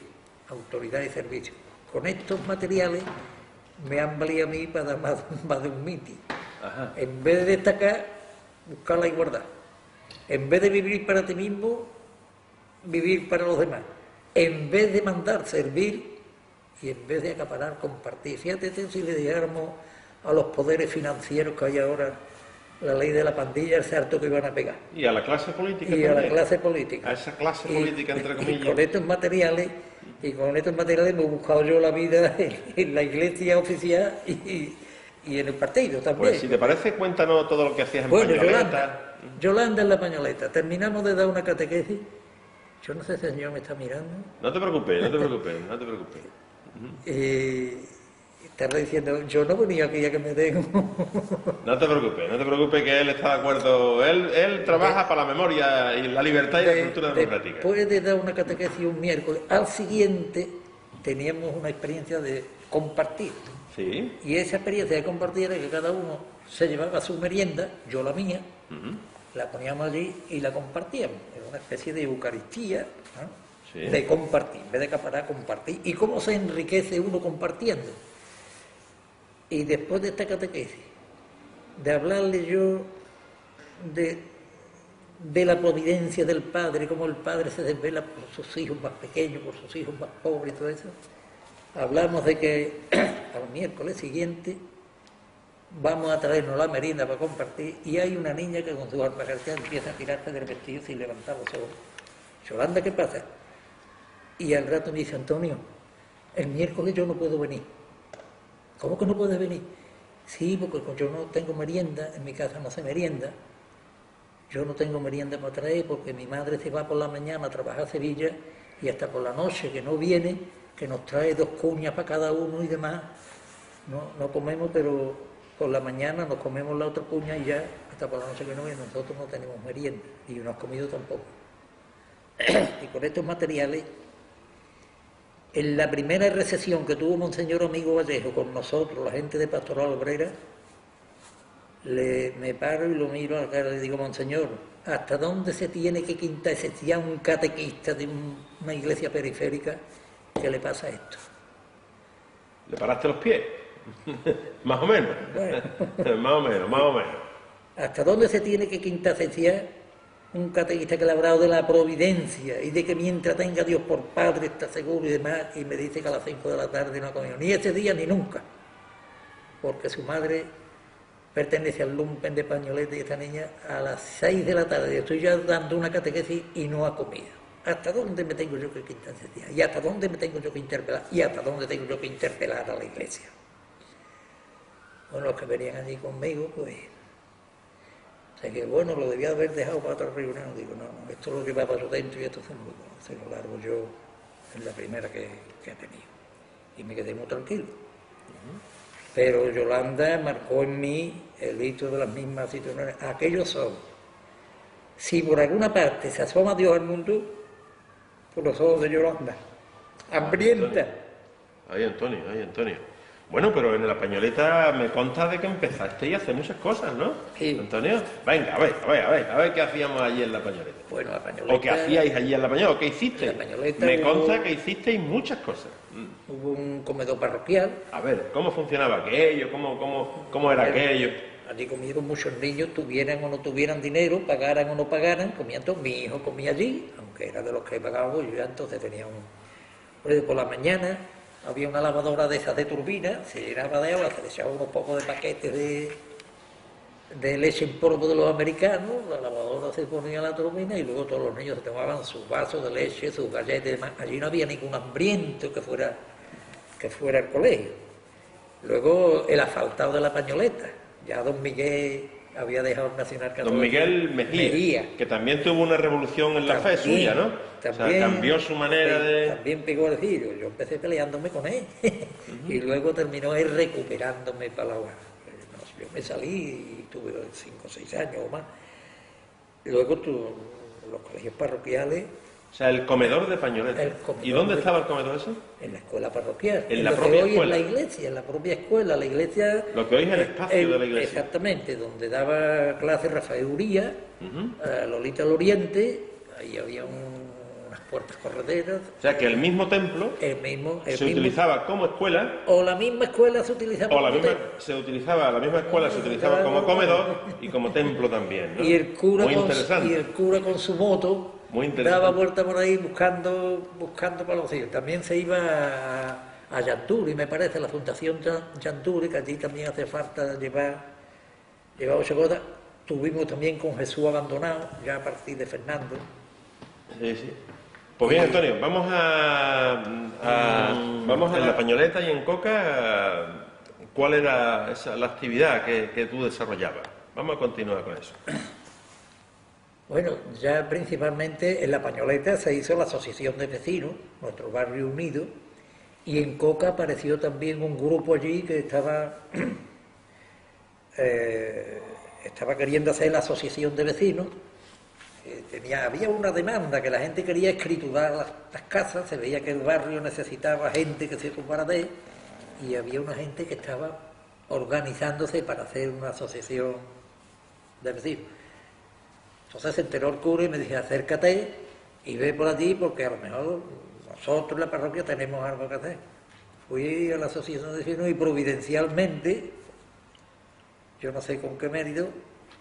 S2: Autoridad y servicio. Con estos materiales me han valido a mí para dar más de un mitin. En vez de destacar, buscar la igualdad. En vez de vivir para ti mismo, vivir para los demás. En vez de mandar, servir. Y en vez de acaparar, compartir. Fíjate si le dijéramos a los poderes financieros que hay ahora, la ley de la pandilla, el salto que iban a pegar.
S1: Y a la clase política
S2: Y
S1: también.
S2: a la clase política.
S1: A esa clase política, entre comillas.
S2: Y con estos materiales me he buscado yo la vida en la iglesia oficial y en el partido también.
S1: Pues si te parece, cuéntanos todo lo que hacías en
S2: Bueno,
S1: Pañoleta.
S2: Yolanda en la Pañoleta. Terminamos de dar una catequesis. Yo no sé si el señor me está mirando.
S1: No te preocupes, no te preocupes, no te preocupes.
S2: Estará diciendo, yo no venía aquí a que me den.
S1: No te preocupes que él está de acuerdo. Él trabaja para la memoria y la libertad y la cultura democrática.
S2: Después de dar una catequesis un miércoles, al siguiente teníamos una experiencia de compartir.
S1: Sí.
S2: Y esa experiencia de compartir era que cada uno se llevaba su merienda, yo la mía, la poníamos allí y la compartíamos. Era una especie de Eucaristía, ¿no? Sí. De compartir, en vez de acaparar, compartir. ¿Y cómo se enriquece uno compartiendo? Y después de esta catequesis, de hablarle yo de la providencia del Padre, cómo el Padre se desvela por sus hijos más pequeños, por sus hijos más pobres y todo eso, hablamos de que al miércoles siguiente vamos a traernos la merienda para compartir y hay una niña que con su alpargata empieza a tirarse del vestido sin levantar los ojos. Yolanda, ¿qué pasa? Y al rato me dice, Antonio, el miércoles yo no puedo venir. ¿Cómo que no puedes venir? Sí, porque yo no tengo merienda, en mi casa no se merienda. Yo no tengo merienda para traer porque mi madre se va por la mañana a trabajar a Sevilla y hasta por la noche que no viene, que nos trae 2 cuñas para cada uno y demás. No comemos, pero por la mañana nos comemos la otra cuña y ya hasta por la noche que no viene. Nosotros no tenemos merienda y no hemos comido tampoco. Y con estos materiales, en la primera recesión que tuvo Monseñor Amigo Vallejo con nosotros, la gente de Pastoral Obrera, me paro y lo miro a la cara y le digo, Monseñor, ¿hasta dónde se tiene que quintaesenciar un catequista de una iglesia periférica que le pasa esto?
S1: ¿Le paraste los pies? Más o menos. Bueno. Más o menos.
S2: ¿Hasta dónde se tiene que quintaesenciar un catequista que le ha hablado de la providencia y de que mientras tenga Dios por Padre está seguro y demás, y me dice que a las 5 de la tarde no ha comido, ni ese día ni nunca, porque su madre pertenece al lumpen de Pañoleta y esta niña a las 6 de la tarde estoy ya dando una catequesis y no ha comido? ¿Hasta dónde me tengo yo que quintaesenciar? ¿Y hasta dónde me tengo yo que interpelar? ¿Y hasta dónde tengo yo que interpelar a la iglesia? Bueno, los que venían allí conmigo, pues... O sea que, bueno, lo debía haber dejado para otra reunión. Digo, no, esto lo llevaba yo dentro y esto se lo largo yo en la primera que he tenido. Y me quedé muy tranquilo. Pero Yolanda marcó en mí el hito de las mismas situaciones. Aquellos son, si por alguna parte se asoma Dios al mundo, por los ojos de Yolanda, hambrienta.
S1: Ay, Antonio. Bueno, pero en la Pañoleta me consta de que empezaste y hace muchas cosas, ¿no?
S2: Sí.
S1: Antonio, venga, a ver qué hacíamos allí en la Pañoleta.
S2: Bueno, la Pañoleta...
S1: ¿O qué hacíais allí en la Pañoleta? ¿O qué hicisteis?
S2: En la Pañoleta
S1: me consta que hicisteis muchas cosas.
S2: Hubo un comedor parroquial.
S1: A ver, ¿cómo funcionaba aquello? ¿Cómo era aquello?
S2: Allí comieron muchos niños, tuvieran o no tuvieran dinero, pagaran o no pagaran, comían todos. Mi hijo comía allí, aunque era de los que pagaban, yo ya entonces tenía por la mañana había una lavadora de esas de turbina, se llenaba de agua, se le echaba unos pocos de paquetes de leche en polvo de los americanos, la lavadora se ponía en la turbina y luego todos los niños se tomaban sus vasos de leche, sus galletas y demás. Allí no había ningún hambriento que fuera al colegio. Luego el asfaltado de la Pañoleta, ya don Miguel había dejado el Nacional Católico.
S1: Don Miguel Mejía, que también tuvo una revolución en la fe suya, ¿no?
S2: También,
S1: o sea, cambió su manera de...
S2: También pegó el giro. Yo empecé peleándome con él y luego terminó él recuperándome para la UAS. Yo me salí y tuve 5 o 6 años o más. Luego los colegios parroquiales...
S1: O sea, el comedor de Pañoleta. ¿Y dónde estaba el comedor ese?
S2: En la escuela parroquial.
S1: En la propia escuela.
S2: En la iglesia, en la propia escuela. La iglesia...
S1: Lo que hoy es el espacio de la iglesia.
S2: Exactamente, donde daba clase Rafael Uría, Lolita al Oriente, ahí había unas puertas correderas.
S1: O sea, que el mismo templo se utilizaba como escuela.
S2: O la misma escuela se utilizaba
S1: como templo. Se utilizaba como comedor y como templo también, ¿no?
S2: Y el cura con su moto daba vuelta por ahí buscando para los hijos. También se iba a Yanturi, me parece, la Fundación Yanturi, que allí también hace falta llevar 8 gotas. Tuvimos también con Jesús Abandonado, ya a partir de Fernando.
S1: Sí, sí. Pues bien, Antonio, vamos en La Pañoleta y en Coca. ¿Cuál era la actividad que tú desarrollabas? Vamos a continuar con eso.
S2: Bueno, ya principalmente en La Pañoleta se hizo la Asociación de Vecinos, nuestro barrio unido, y en Coca apareció también un grupo allí que estaba queriendo hacer la Asociación de Vecinos. Había una demanda que la gente quería escriturar las casas, se veía que el barrio necesitaba gente que se ocupara de él, y había una gente que estaba organizándose para hacer una asociación de vecinos. Entonces se enteró el cura y me dije, acércate y ve por allí, porque a lo mejor nosotros en la parroquia tenemos algo que hacer. Fui a la asociación de vecinos y providencialmente, yo no sé con qué mérito,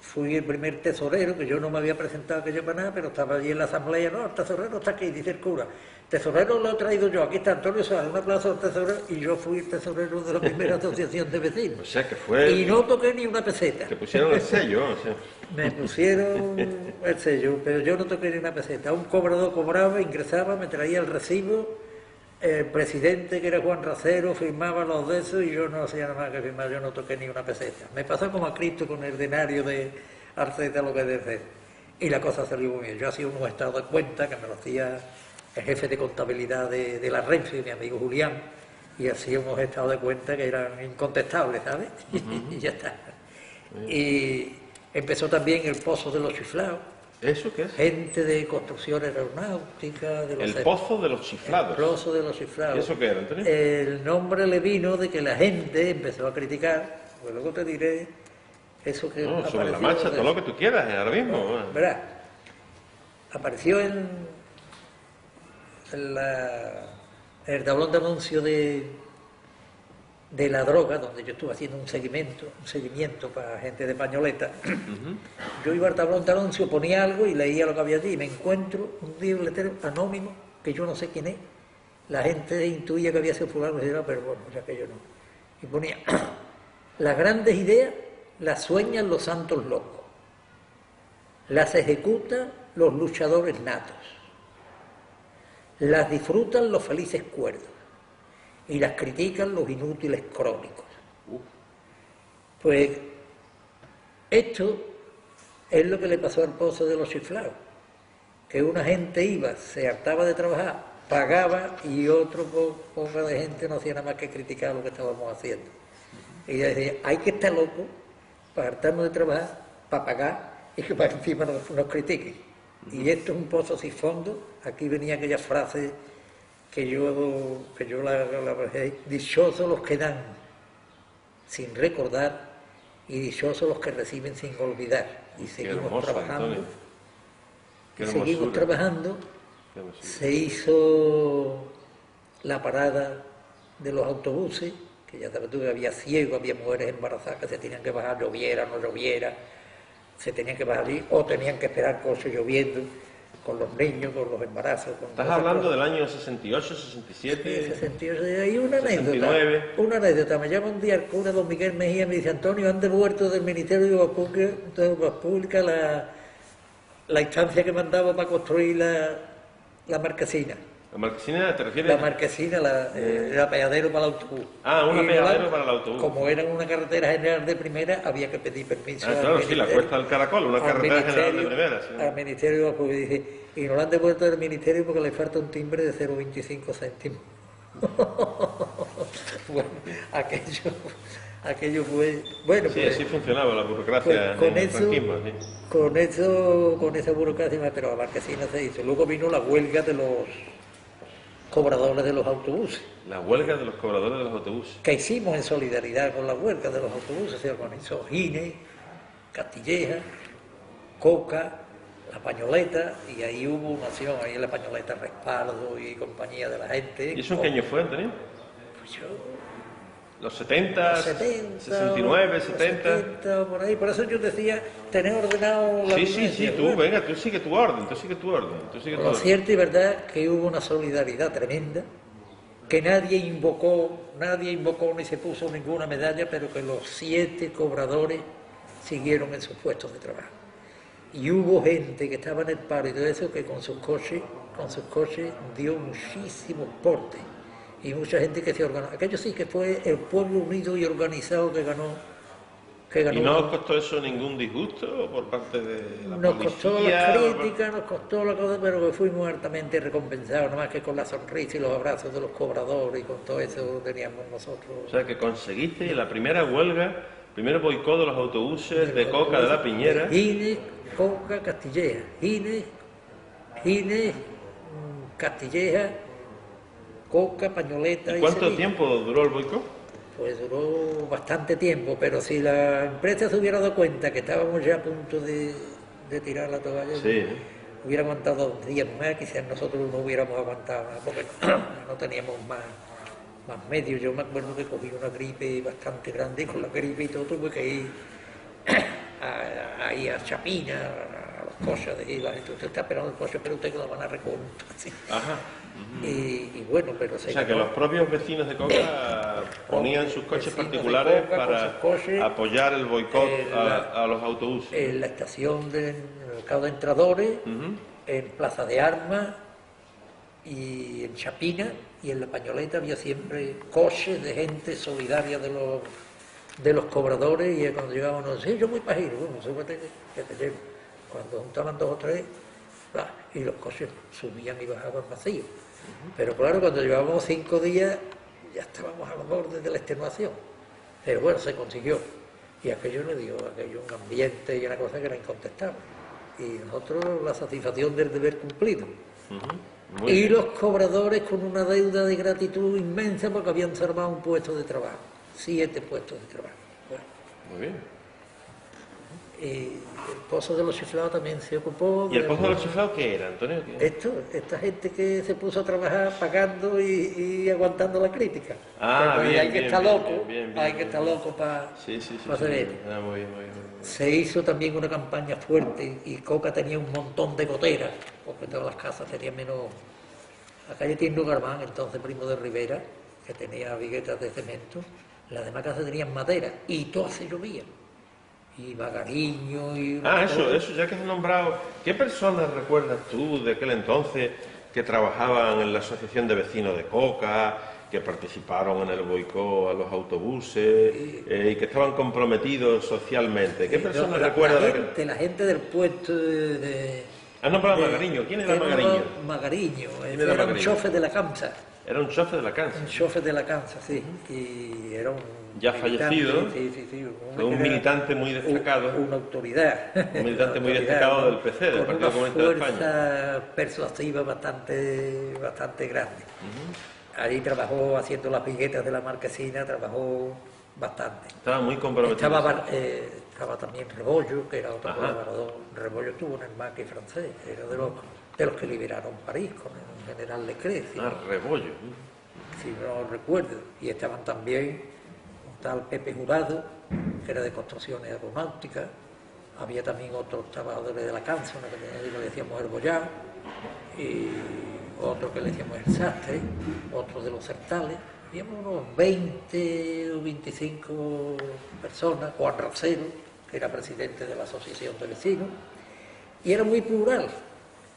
S2: fui el primer tesorero, que yo no me había presentado aquello para nada, pero estaba allí en la asamblea. No, el tesorero está aquí, dice el cura. Tesorero lo he traído yo, aquí está Antonio Suárez, un aplauso al tesorero, y yo fui el tesorero de la primera asociación de vecinos.
S1: O sea que fue...
S2: Y no toqué ni una peseta.
S1: Te pusieron el sello, o sea.
S2: Me pusieron el sello, pero yo no toqué ni una peseta. Un cobrador cobraba, ingresaba, me traía el recibo, el presidente, que era Juan Racero, firmaba los de esos y yo no hacía nada más que firmar, yo no toqué ni una peseta. Me pasó como a Cristo con el denario de Arceta, lo que debe. Y la cosa salió muy bien. Yo hacía unos estados de cuenta que me lo hacía el jefe de contabilidad de la Renfe, mi amigo Julián, y hacía unos estados de cuenta que eran incontestables, ¿sabes? Y ya está. Y empezó también el Pozo de los Chiflados.
S1: ¿Eso qué es?
S2: Gente de construcción aeronáutica.
S1: El Pozo de los Chiflados.
S2: El Pozo de los Chiflados.
S1: ¿Y eso qué era, Antonio?
S2: El nombre le vino de que la gente empezó a criticar, pues luego te diré eso que...
S1: No, sobre la marcha, todo lo que tú quieras, ahora mismo.
S2: No, verás, apareció en el tablón de anuncio de la droga, donde yo estuve haciendo un seguimiento para gente de Pañoleta. Yo iba al tablón de anuncio, ponía algo y leía lo que había allí, y me encuentro un letrero anónimo, que yo no sé quién es. La gente intuía que había sido fulano, pero bueno, ya que yo no. Y ponía, las grandes ideas las sueñan los santos locos, las ejecutan los luchadores natos, las disfrutan los felices cuerdos y las critican los inútiles crónicos. Pues esto es lo que le pasó al Pozo de los Chiflados, que una gente iba, se hartaba de trabajar, pagaba, y otro poco de gente no hacía nada más que criticar lo que estábamos haciendo. Y ella decía, hay que estar loco para hartarnos de trabajar, para pagar, y que para encima nos critiquen. Y esto es un pozo sin fondo. Aquí venía aquella frase que yo la bajé: dichosos los que dan sin recordar y dichosos los que reciben sin olvidar. Y seguimos
S1: hermoso,
S2: trabajando.
S1: Qué
S2: y seguimos
S1: hermosura.
S2: trabajando. Se hizo la parada de los autobuses, que ya sabes tú que había ciegos, había mujeres embarazadas que se tenían que bajar, lloviera, no lloviera, se tenían que bajar allí, o tenían que esperar coches lloviendo, con los niños, con los embarazos.
S1: Estás hablando del año 68, 67...
S2: Sí, 68, hay una
S1: 69.
S2: anécdota. Una anécdota. Me llama un día el cura don Miguel Mejía y me dice, Antonio, han devuelto del Ministerio de Obras Públicas la instancia que mandaba para construir la marquesina.
S1: ¿La marquesina te refieres?
S2: La marquesina, el apeadero para el autobús.
S1: Ah, un apeadero para el autobús.
S2: Como era una carretera general de primera, había que pedir permiso.
S1: Ah, claro, sí, la Cuesta del Caracol, una carretera general de primera. Sí.
S2: Al Ministerio, porque dice, y nos la han devuelto del Ministerio porque le falta un timbre de 0,25 céntimos. Bueno, aquello fue... Bueno,
S1: sí,
S2: pues,
S1: así funcionaba la burocracia
S2: pues,
S1: en el franquismo. Sí.
S2: Con esa burocracia, pero la marquesina se hizo. Luego vino la huelga de los cobradores de los autobuses.
S1: La huelga de los cobradores de los autobuses.
S2: Que hicimos en solidaridad con la huelga de los autobuses. Se organizó Gine, Castilleja, Coca, La Pañoleta, y ahí hubo una acción, ahí en La Pañoleta, Respaldo y compañía de la gente.
S1: ¿Y eso en qué año fue, Antonio?
S2: Pues yo...
S1: Los 70,
S2: los 70
S1: 69, 70...
S2: 70, por ahí. Por eso yo decía, tener ordenado la
S1: Sí, tú, venga, tú sigue tu orden,
S2: Lo cierto y verdad que hubo una solidaridad tremenda, que nadie invocó ni se puso ninguna medalla, pero que los 7 cobradores siguieron en sus puestos de trabajo. Y hubo gente que estaba en el paro y todo eso que con sus coches dio muchísimos portes. Y mucha gente que se organizó. Aquello sí que fue el pueblo unido y organizado que ganó.
S1: ¿Y no os costó eso ningún disgusto por parte de la policía?
S2: Nos costó la crítica, nos costó la cosa, pero que fuimos altamente recompensados, nada más que con la sonrisa y los abrazos de los cobradores y con todo eso teníamos nosotros.
S1: O sea, que conseguiste la primera huelga, primer boicot de los autobuses de Coca de la Piñera.
S2: Gines, Coca, Castilleja. Gines, Castilleja, Coca, Pañoleta.
S1: ¿Y cuánto tiempo duró el boicot?
S2: Pues duró bastante tiempo, pero si la empresa se hubiera dado cuenta que estábamos ya a punto de tirar la toalla,
S1: sí,
S2: hubiera aguantado 2 días más, quizás nosotros no hubiéramos aguantado más, porque no teníamos más medios. Yo me acuerdo que cogí una gripe bastante grande, y con la gripe y todo tuve que ir ahí a Chapina, a los coches de la gente, usted está esperando el coche, pero usted que lo van a recoger. ¿Sí?
S1: Ajá.
S2: Y bueno, pero
S1: o sea, que los propios vecinos de Coca ponían sus coches particulares para apoyar el boicot a los autobuses.
S2: En la estación del mercado de entradores, en Plaza de Armas y en Chapina y en La Pañoleta había siempre coches de gente solidaria de los cobradores, y cuando llegábamos, sí, yo voy para ir, bueno, súbete que te llevo. Cuando juntaban 2 o 3, y los coches subían y bajaban vacíos. Pero claro, cuando llevábamos 5 días ya estábamos a los bordes de la extenuación. Pero bueno, se consiguió. Y aquello le dio un ambiente y una cosa que era incontestable. Y nosotros la satisfacción del deber cumplido. Y los cobradores con una deuda de gratitud inmensa porque habían salvado un puesto de trabajo. 7 puestos de trabajo. Bueno.
S1: Muy bien.
S2: Y el Pozo de los Chiflados también se ocupó.
S1: ¿Y el Pozo de los Chiflados qué era, Antonio?
S2: Esta gente que se puso a trabajar pagando y aguantando la crítica.
S1: Bien,
S2: hay que estar loco, hay que estar loco para saber.
S1: Muy bien.
S2: Se hizo también una campaña fuerte y Coca tenía un montón de goteras, porque todas las casas tenían menos. La calle Tierno Garbán, entonces primo de Rivera, que tenía viguetas de cemento, las demás casas tenían madera y todas se llovían. Y Magariño y...
S1: Eso, ya que has nombrado, ¿qué personas recuerdas tú de aquel entonces que trabajaban en la Asociación de Vecinos de Coca, que participaron en el boicot a los autobuses y que estaban comprometidos socialmente? ¿Qué personas recuerdas?
S2: La gente del puesto de...
S1: ¿Has nombrado a Magariño? ¿Quién era Magariño?
S2: Magariño, era un chofer de la Cansa.
S1: Era un chofer de la Cansa.
S2: Un chofer de la Cansa, sí. Y era un...
S1: Ya fallecido, fue un militante muy destacado.
S2: Una autoridad.
S1: Un militante muy destacado del PC, del Partido Comunista de España.
S2: Con una fuerza persuasiva bastante grande. Allí trabajó haciendo las viguetas de la Marquesina, trabajó bastante.
S1: Estaba muy comprometido.
S2: Estaba también Rebollo, que era otro colaborador. Rebollo estuvo en el maquis francés, era de los que liberaron París con el general Leclerc.
S1: Rebollo.
S2: Si no recuerdo. Y estaban también tal Pepe Jurado, que era de construcciones aeronáuticas. Había también otros trabajadores de la Cansa, uno que le decíamos el Bollá, y otro que le decíamos el Sastre, otro de los Certales. Habíamos unos 20 o 25 personas, Juan Racero, que era presidente de la Asociación de Vecinos, y era muy plural,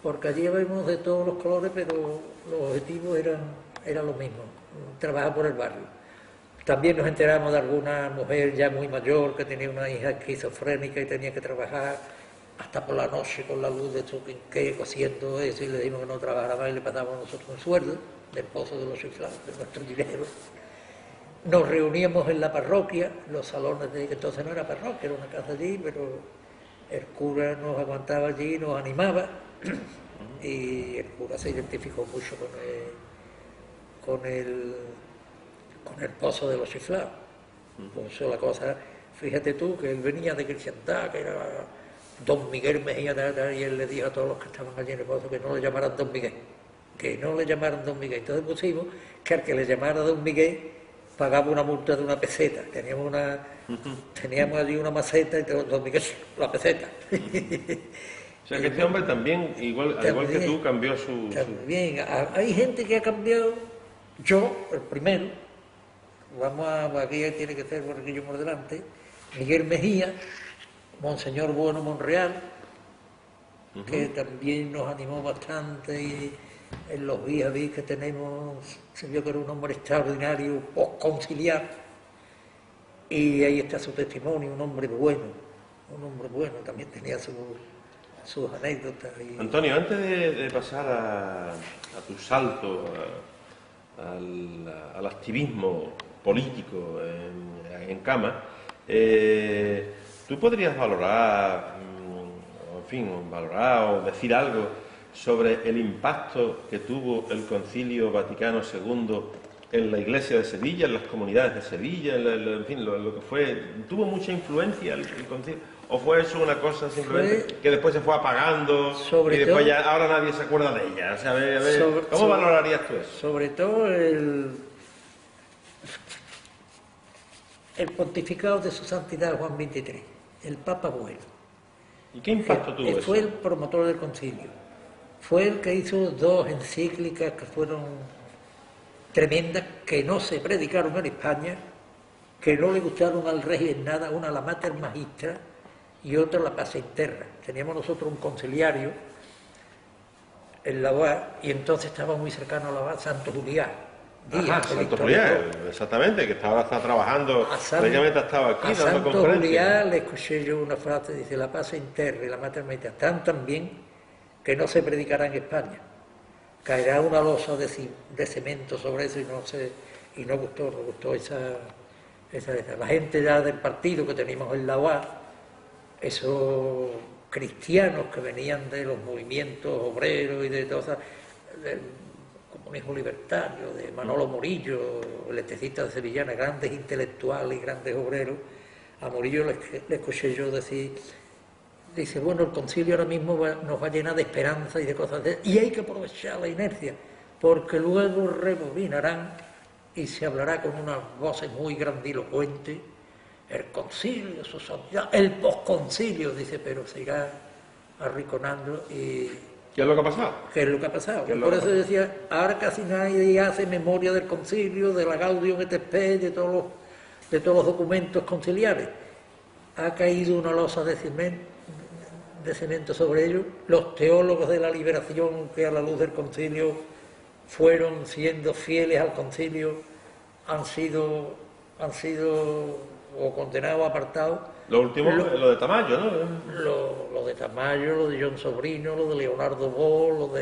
S2: porque allí habíamos de todos los colores, pero los objetivos eran los mismos, trabajar por el barrio. También nos enteramos de alguna mujer ya muy mayor que tenía una hija esquizofrénica y tenía que trabajar hasta por la noche con la luz de Chuquinqué, cosiendo eso, y le dijimos que no trabajara más y le pasábamos a nosotros un sueldo del Pozo de los Chiflados, de nuestro dinero. Nos reuníamos en la parroquia, los salones de que entonces no era parroquia, era una casa allí, pero el cura nos aguantaba allí, nos animaba, y el cura se identificó mucho con el Pozo de los Chiflados. Por eso la cosa, fíjate tú, que él venía de cristiandad, que era Don Miguel Mejía, y él le dijo a todos los que estaban allí en el Pozo que no le llamaran Don Miguel, que no le llamaran Don Miguel. Entonces pusimos que al que le llamara Don Miguel pagaba una multa de 1 peseta. Teníamos allí una maceta y Don Miguel la peseta.
S1: O sea que este hombre también, igual que tú, cambió su...
S2: También, hay gente que ha cambiado Yo, el primero, aquí tiene que ser Borreguillo por delante, Miguel Mejía, Monseñor Bueno Monreal, que también nos animó bastante y en los vis a vis que tenemos se vio que era un hombre extraordinario, postconciliar, y ahí está su testimonio, un hombre bueno, también tenía sus anécdotas.
S1: Antonio, antes de pasar a tu salto al activismo político en Cama, ¿tú podrías valorar, valorar o decir algo sobre el impacto que tuvo el Concilio Vaticano II en la Iglesia de Sevilla, en las comunidades de Sevilla, en fin, lo que fue? ¿Tuvo mucha influencia el Concilio? ¿O fue eso una cosa simplemente que después se fue apagando y después ya ahora nadie se acuerda de ella? O sea, ¿cómo valorarías tú eso?
S2: Sobre todo el pontificado de su santidad Juan XXIII, el Papa Bueno.
S1: ¿Y qué impacto tuvo eso?
S2: Fue el promotor del concilio. Fue el que hizo 2 encíclicas que fueron tremendas, que no se predicaron en España, que no le gustaron al rey en nada, una la Mater Magistra y otra la Paz Interna. Teníamos nosotros un conciliario en la UAS y entonces estaba muy cercano a la UAS Santo Julián.
S1: Santo Julián, exactamente, que está trabajando, prácticamente estaba aquí dando conferencias.
S2: A Santo Julián le escuché yo una frase, dice: la Paz Interna y la Mater Magistra están tan bien que no se predicará en España. Caerá una losa de cemento sobre eso y no gustó esa. La gente ya del partido que teníamos en la UAS, esos cristianos que venían de los movimientos obreros y de todas esas, del comunismo libertario, de Manolo Morillo, el electricista de Sevillana, grandes intelectuales y grandes obreros, a Morillo le escuché yo decir, dice: bueno, el concilio ahora mismo nos va a llenar de esperanza y de cosas y hay que aprovechar la inercia, porque luego rebobinarán y se hablará con unas voces muy grandilocuentes, el concilio, su santidad, el posconcilio, dice, pero se irá arriconando y...
S1: ¿Qué es lo que ha pasado?
S2: ¿Qué es lo que ha pasado? Por eso decía, ahora casi nadie hace memoria del concilio, de la Gaudium et Spes, de todos los documentos conciliares. Ha caído una losa de cemento sobre ellos. Los teólogos de la liberación, que a la luz del concilio fueron siendo fieles al concilio, han sido o condenados o apartados.
S1: Lo último, lo de Tamayo, ¿no?
S2: Lo de Tamayo, lo de John Sobrino, lo de Leonardo Bo,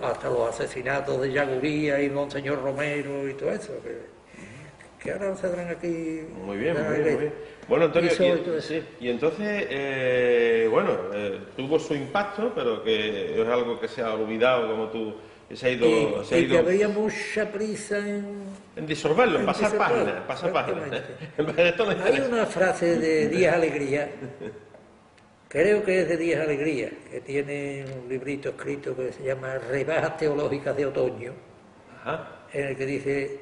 S2: hasta los asesinatos de Yaguría y Monseñor Romero y todo eso, que ahora saldrán aquí.
S1: Muy bien. Bueno, Antonio, y entonces, tuvo su impacto, pero que es algo que se ha olvidado, como tú... Se ha ido...
S2: que había mucha prisa en
S1: disolverlo, en pasar páginas.
S2: Hay una frase de Díaz Alegría, creo que es de Díaz Alegría, que tiene un librito escrito que se llama Rebajas Teológicas de Otoño, en el que dice: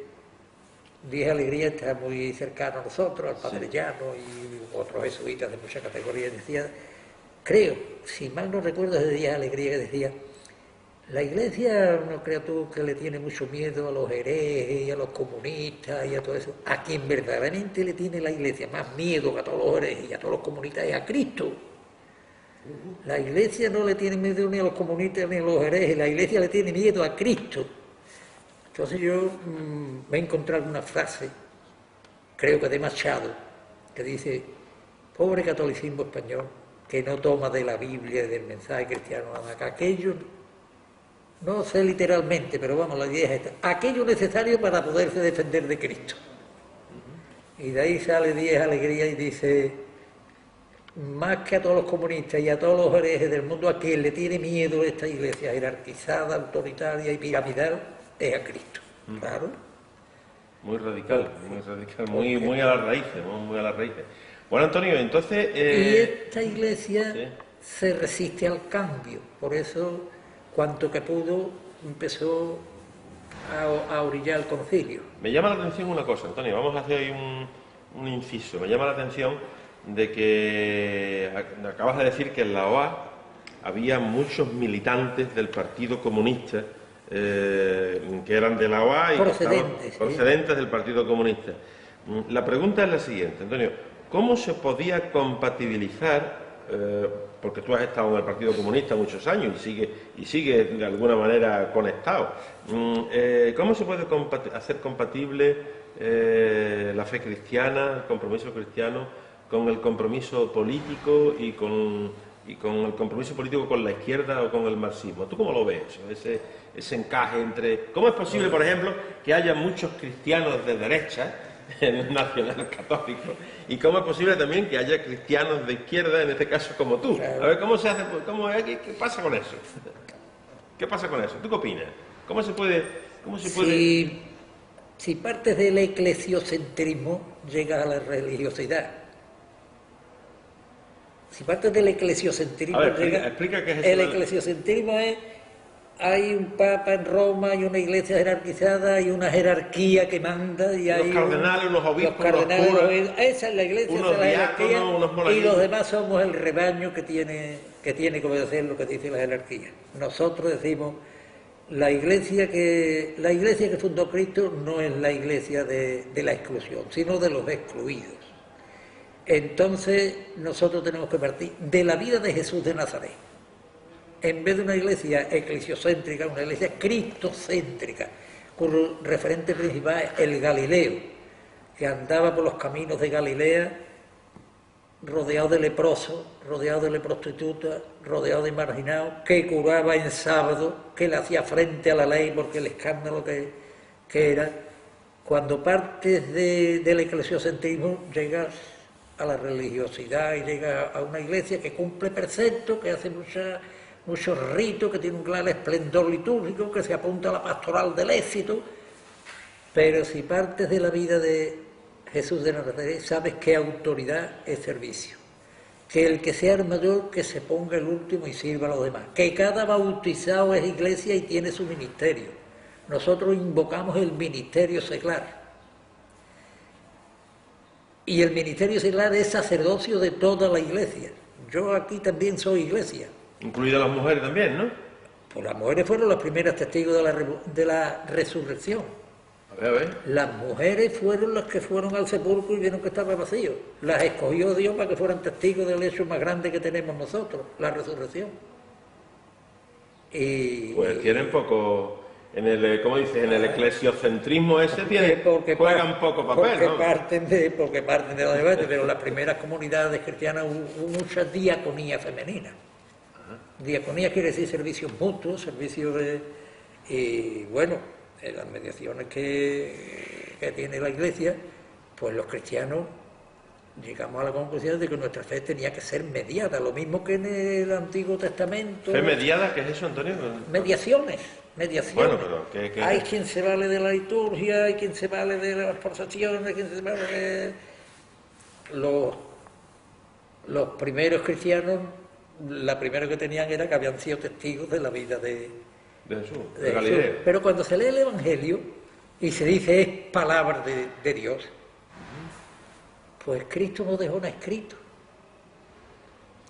S2: Díaz Alegría está muy cercano a nosotros, al Padre Llano y otros jesuitas de mucha categoría. Decía, creo, si mal no recuerdo, es de Díaz Alegría, que decía: la Iglesia, no creas tú que le tiene mucho miedo a los herejes y a los comunistas y a todo eso. A quien verdaderamente le tiene la Iglesia más miedo que a todos los herejes y a todos los comunistas es a Cristo. La Iglesia no le tiene miedo ni a los comunistas ni a los herejes, la Iglesia le tiene miedo a Cristo. Entonces yo me he encontrado una frase, creo que de Machado, que dice: pobre catolicismo español, que no toma de la Biblia y del mensaje cristiano nada, que aquello... No sé literalmente, pero vamos, la idea es esta: aquello necesario para poderse defender de Cristo. Y de ahí sale Díaz Alegría y dice: más que a todos los comunistas y a todos los herejes del mundo, a quien le tiene miedo a esta iglesia jerarquizada, autoritaria y piramidal, es a Cristo. Claro.
S1: Muy radical, muy a las raíces, muy a las raíces. Bueno, Antonio, entonces...
S2: Y esta iglesia se resiste al cambio, por eso... cuanto que pudo, empezó a orillar el concilio.
S1: Me llama la atención una cosa, Antonio, vamos a hacer ahí un inciso. Me llama la atención de que acabas de decir que en la OA había muchos militantes del Partido Comunista que eran de la OA y procedentes del Partido Comunista. La pregunta es la siguiente, Antonio, ¿cómo se podía compatibilizar, porque tú has estado en el Partido Comunista muchos años y sigue de alguna manera conectado, ¿cómo se puede hacer compatible la fe cristiana, el compromiso cristiano, con el compromiso político y con el compromiso político con la izquierda o con el marxismo? ¿Tú cómo lo ves ese encaje entre... ¿Cómo es posible, por ejemplo, que haya muchos cristianos de derecha en el nacional católico? ¿Y cómo es posible también que haya cristianos de izquierda, en este caso como tú? A ver, ¿cómo se hace? ¿Qué pasa con eso? ¿Qué pasa con eso? ¿Tú qué opinas? ¿Cómo se puede...?
S2: Si partes del eclesiocentrismo, llegas a la religiosidad. Si partes del eclesiocentrismo,
S1: explica qué es eso.
S2: El eclesiocentrismo es: hay un papa en Roma, hay una iglesia jerarquizada, hay una jerarquía que manda, y hay
S1: los cardenales, unos obispos,
S2: los cardenales,
S1: unos curas,
S2: esa es la iglesia, esa es la jerarquía, y los demás somos el rebaño que tiene que obedecer lo que dice la jerarquía. Nosotros decimos, la iglesia que fundó Cristo no es la iglesia de la exclusión, sino de los excluidos. Entonces nosotros tenemos que partir de la vida de Jesús de Nazaret. En vez de una iglesia eclesiocéntrica, una iglesia cristocéntrica, cuyo referente principal es el Galileo, que andaba por los caminos de Galilea rodeado de leprosos, rodeado de prostitutas, rodeado de marginados, que curaba en sábado, que le hacía frente a la ley porque el escándalo que era. Cuando partes del eclesiocentrismo, llegas a la religiosidad y llega a una iglesia que cumple preceptos, que hace muchos ritos, que tiene un gran esplendor litúrgico, que se apunta a la pastoral del éxito. Pero si partes de la vida de Jesús de Nazaret, sabes que autoridad es servicio, que el que sea el mayor, que se ponga el último y sirva a los demás, que cada bautizado es iglesia y tiene su ministerio. Nosotros invocamos el ministerio seglar. Y el ministerio seglar es sacerdocio de toda la iglesia. Yo aquí también soy iglesia.
S1: Incluidas las mujeres también, ¿no?
S2: Pues las mujeres fueron las primeras testigos de la resurrección.
S1: A ver.
S2: Las mujeres fueron las que fueron al sepulcro y vieron que estaba vacío. Las escogió Dios para que fueran testigos del hecho más grande que tenemos nosotros, la resurrección.
S1: Pues tienen poco... ¿cómo dices? En el eclesiocentrismo ese juegan poco papel, ¿no?
S2: Porque parten de los debates, pero las primeras comunidades cristianas hubo mucha diaconía femenina. Diaconía quiere decir servicios mutuos, servicios de... Y bueno, en las mediaciones que tiene la Iglesia, pues los cristianos llegamos a la conclusión de que nuestra fe tenía que ser mediada, lo mismo que en el Antiguo Testamento.
S1: ¿Fe mediada? ¿Qué es eso, Antonio?
S2: Mediaciones.
S1: Bueno, pero
S2: hay quien se vale de la liturgia, hay quien se vale de las procesiones, hay quien se vale de... Los primeros cristianos, la primera que tenían era que habían sido testigos de la vida de
S1: Jesús, de Galileo.
S2: Pero cuando se lee el Evangelio y se dice es palabra de Dios, pues Cristo nos dejó escrito.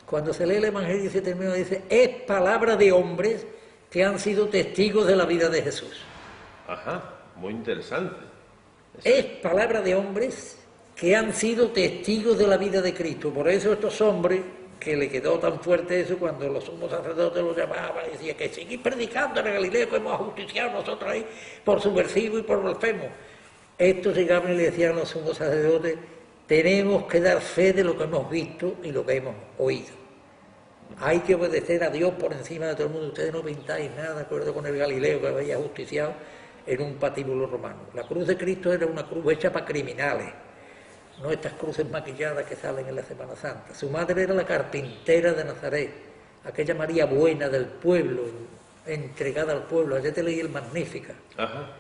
S2: Cuando se lee el Evangelio y se termina, dice es palabra de hombres que han sido testigos de la vida de Jesús.
S1: Ajá, muy interesante.
S2: Es palabra de hombres que han sido testigos de la vida de Cristo. Por eso estos hombres, que le quedó tan fuerte eso cuando los sumos sacerdotes los llamaban y decían que seguís predicando en Galileo, que hemos ajusticiado nosotros ahí por subversivo y por blasfemo. Estos llegaban y le decían a los sumos sacerdotes, tenemos que dar fe de lo que hemos visto y lo que hemos oído. Hay que obedecer a Dios por encima de todo el mundo. Ustedes no pintáis nada, de acuerdo con el Galileo que había justiciado en un patíbulo romano. La cruz de Cristo era una cruz hecha para criminales, no estas cruces maquilladas que salen en la Semana Santa. Su madre era la carpintera de Nazaret, aquella María buena del pueblo, entregada al pueblo. Ayer te leí el Magnífica.
S1: Ajá.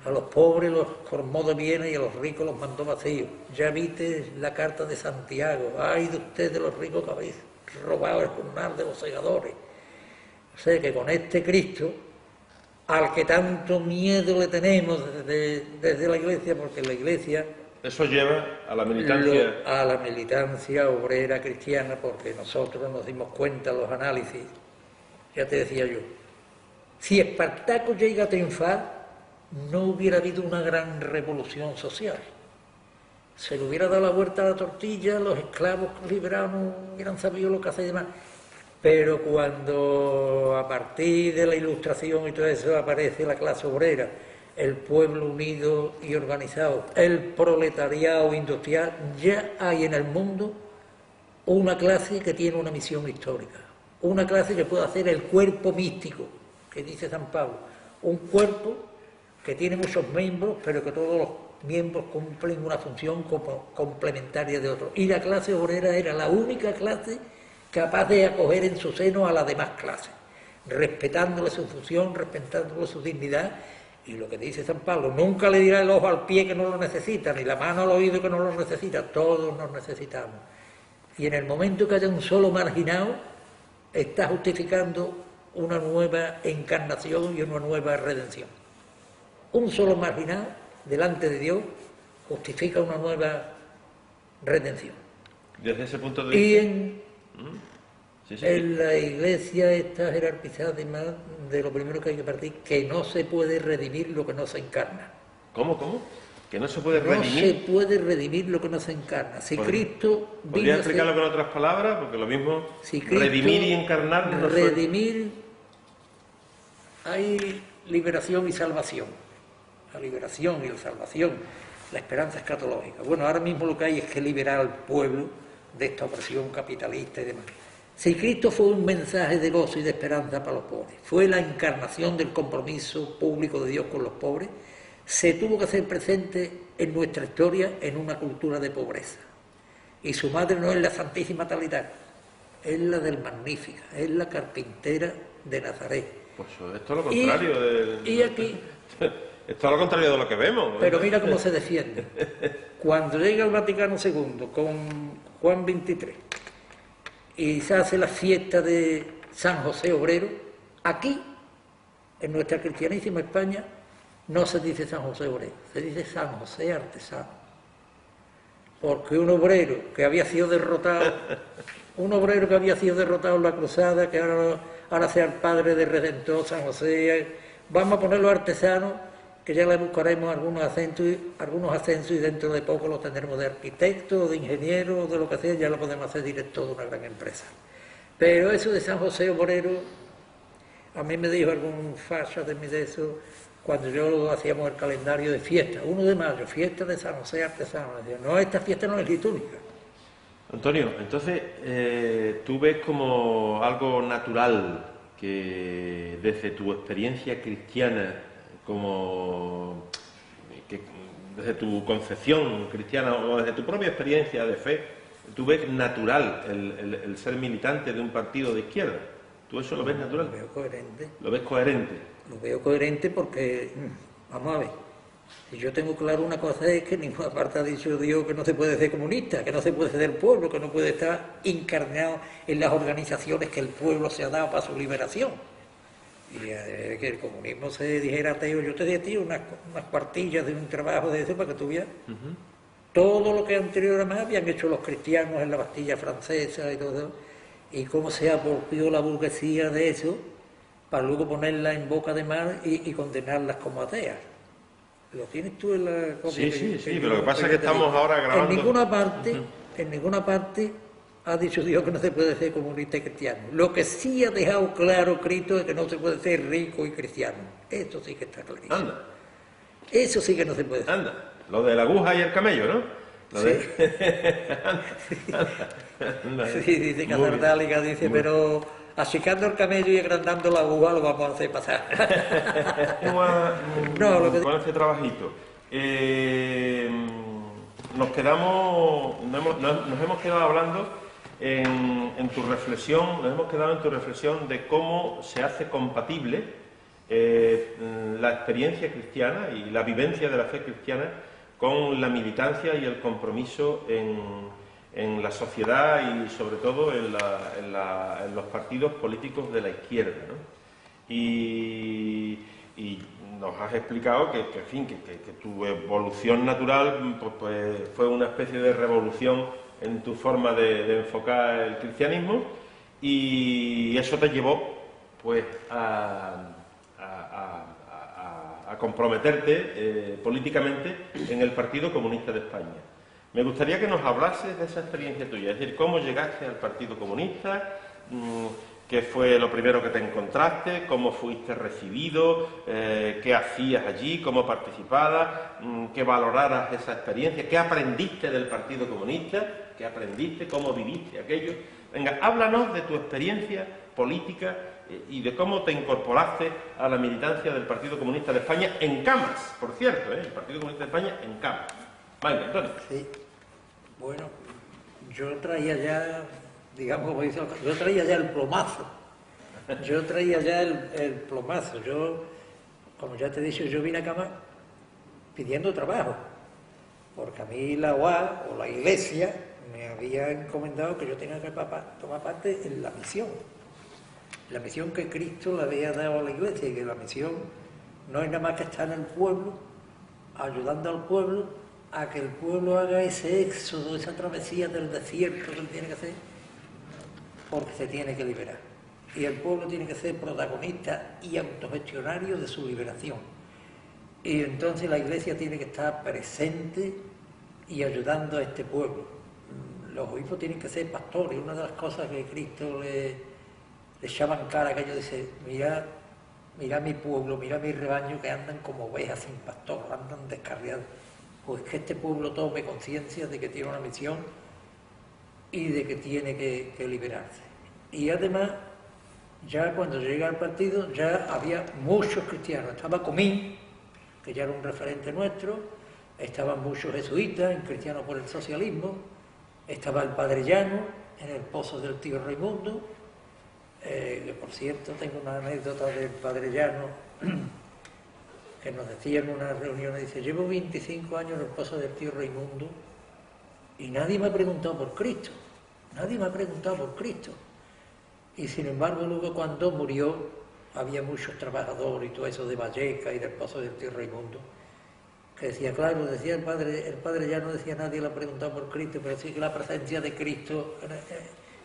S2: A los pobres los formó de bienes y a los ricos los mandó vacíos. Ya viste la carta de Santiago. Ay de ustedes los ricos que habéis robado el jornal de los segadores. O sea que con este Cristo, al que tanto miedo le tenemos desde la Iglesia, porque la Iglesia...
S1: Eso lleva a la militancia...
S2: A la militancia obrera cristiana, porque nosotros nos dimos cuenta en los análisis, ya te decía yo, Si Espartaco llega a triunfar, no hubiera habido una gran revolución social. Se le hubiera dado la vuelta a la tortilla, los esclavos liberados no hubieran sabido lo que hacer y demás. Pero cuando a partir de la Ilustración y todo eso aparece la clase obrera, el pueblo unido y organizado, el proletariado industrial, ya hay en el mundo una clase que tiene una misión histórica, una clase que puede hacer el cuerpo místico, que dice San Pablo, un cuerpo que tiene muchos miembros, pero que todos los miembros cumplen una función complementaria de otros. Y la clase obrera era la única clase capaz de acoger en su seno a las demás clases, respetándole su función, respetándole su dignidad. Y lo que dice San Pablo, nunca le dirá el ojo al pie que no lo necesita, ni la mano al oído que no lo necesita, todos nos necesitamos. Y en el momento que haya un solo marginado, está justificando una nueva encarnación y una nueva redención. Un solo marginado, delante de Dios, justifica una nueva redención.
S1: Desde ese punto de vista...
S2: Y en la Iglesia está jerarquizada de lo primero que hay que partir, que no se puede redimir lo que no se encarna.
S1: ¿Cómo? ¿Que no se puede redimir?
S2: No se puede redimir lo que no se encarna. Si Cristo vino
S1: ¿Podría explicarlo con otras palabras? Porque lo mismo,
S2: si Cristo,
S1: redimir y encarnar... No
S2: redimir, hay liberación y salvación. La liberación y la salvación, la esperanza escatológica. Bueno, ahora mismo lo que hay es que liberar al pueblo de esta opresión capitalista y demás. Si Cristo fue un mensaje de gozo y de esperanza para los pobres, fue la encarnación del compromiso público de Dios con los pobres, se tuvo que hacer presente en nuestra historia en una cultura de pobreza. Y su madre no es la Santísima Trinidad, es la del Magnífica, es la carpintera de Nazaret.
S1: Pues esto es lo contrario
S2: y aquí...
S1: Esto es lo contrario de lo que vemos.
S2: Pero mira cómo se defiende. Cuando llega el Vaticano II con Juan XXIII y se hace la fiesta de San José Obrero, aquí, en nuestra cristianísima España, no se dice San José Obrero, se dice San José Artesano. Porque un obrero que había sido derrotado, en la cruzada, que ahora sea el padre del Redentor, San José, vamos a ponerlo artesano, que ya le buscaremos algunos ascensos y dentro de poco lo tendremos de arquitecto, de ingeniero, de lo que sea, ya lo podemos hacer director de una gran empresa. Pero eso de San José Obrero, a mí me dijo algún facha de eso, cuando yo hacíamos el calendario de fiesta, 1 de mayo, fiesta de San José Artesano, decía, no, esta fiesta no es litúrgica.
S1: Antonio, entonces, tú ves como algo natural que desde tu experiencia cristiana, desde tu concepción cristiana o desde tu propia experiencia de fe, tú ves natural el ser militante de un partido de izquierda. ¿Tú eso lo ves natural?
S2: Lo veo coherente.
S1: ¿Lo ves coherente?
S2: Lo veo coherente porque, vamos a ver, si yo tengo claro una cosa es que en ninguna parte ha dicho Dios que no se puede ser comunista, que no se puede ser del pueblo, que no puede estar encarnado en las organizaciones que el pueblo se ha dado para su liberación. Y que el comunismo se dijera ateo, yo te di a ti unas cuartillas de un trabajo de eso para que tú vieras todo lo que anteriormente habían hecho los cristianos en la Bastilla francesa y todo, y cómo se apropió la burguesía de eso para luego ponerla en boca de mar y condenarlas como ateas. Lo tienes tú en la copia.
S1: Sí, pero lo que pasa es que estamos ahora grabando...
S2: En ninguna parte ha dicho Dios que no se puede ser comunista y cristiano. Lo que sí ha dejado claro Cristo es que no se puede ser rico y cristiano. Eso sí que está clarísimo.
S1: Anda.
S2: Eso sí que no se puede ser.
S1: Anda. Lo de la aguja y el camello, ¿no?
S2: Sí. Sí, dice Casardáliga, dice, pero achicando el camello y agrandando la aguja lo vamos a hacer pasar.
S1: Con este trabajito. Nos hemos quedado hablando en tu reflexión, de cómo se hace compatible la experiencia cristiana y la vivencia de la fe cristiana con la militancia y el compromiso en la sociedad y sobre todo en los partidos políticos de la izquierda, ¿no? Y nos has explicado que tu evolución natural pues fue una especie de revolución en tu forma de enfocar el cristianismo, y eso te llevó pues a a comprometerte políticamente en el Partido Comunista de España. Me gustaría que nos hablases de esa experiencia tuya, es decir, cómo llegaste al Partido Comunista, qué fue lo primero que te encontraste, cómo fuiste recibido, qué hacías allí, cómo participabas, que valoraras esa experiencia, qué aprendiste del Partido Comunista, qué aprendiste, cómo viviste aquello. Venga, háblanos de tu experiencia política y de cómo te incorporaste a la militancia del Partido Comunista de España en Camas, por cierto, el Partido Comunista de España en Camas. Venga, Antonio.
S2: Sí. Bueno, yo traía ya, digamos, como dice, yo traía ya el plomazo. Yo traía ya el plomazo. Yo, como ya te he dicho, yo vine a Camas pidiendo trabajo, porque a mí la OA o la Iglesia me había encomendado que yo tenía que tomar parte en la misión que Cristo le había dado a la Iglesia, y que la misión no es nada más que estar en el pueblo, ayudando al pueblo a que el pueblo haga ese éxodo, esa travesía del desierto que él tiene que hacer, porque se tiene que liberar. Y el pueblo tiene que ser protagonista y autogestionario de su liberación. Y entonces la Iglesia tiene que estar presente y ayudando a este pueblo. Los obispos tienen que ser pastores. Una de las cosas que Cristo le echaba en cara, que ellos dicen, mira mi pueblo, mira mi rebaño, que andan como ovejas sin pastor, andan descarriados. Pues que este pueblo tome conciencia de que tiene una misión y de que tiene que liberarse. Y además, ya cuando llega al partido, ya había muchos cristianos. Estaba Comín, que ya era un referente nuestro, estaban muchos jesuitas, en Cristianos por el Socialismo, estaba el Padre Llano, en el pozo del tío Raimundo, que por cierto tengo una anécdota del Padre Llano, que nos decía en una reunión, dice, llevo 25 años en el pozo del tío Raimundo y nadie me ha preguntado por Cristo, nadie me ha preguntado por Cristo. Y sin embargo luego cuando murió había muchos trabajadores y todo eso de Valleca y del pozo del tío Raimundo, que decía, claro, decía el padre ya no decía nadie le ha preguntado por Cristo, pero sí que la presencia de Cristo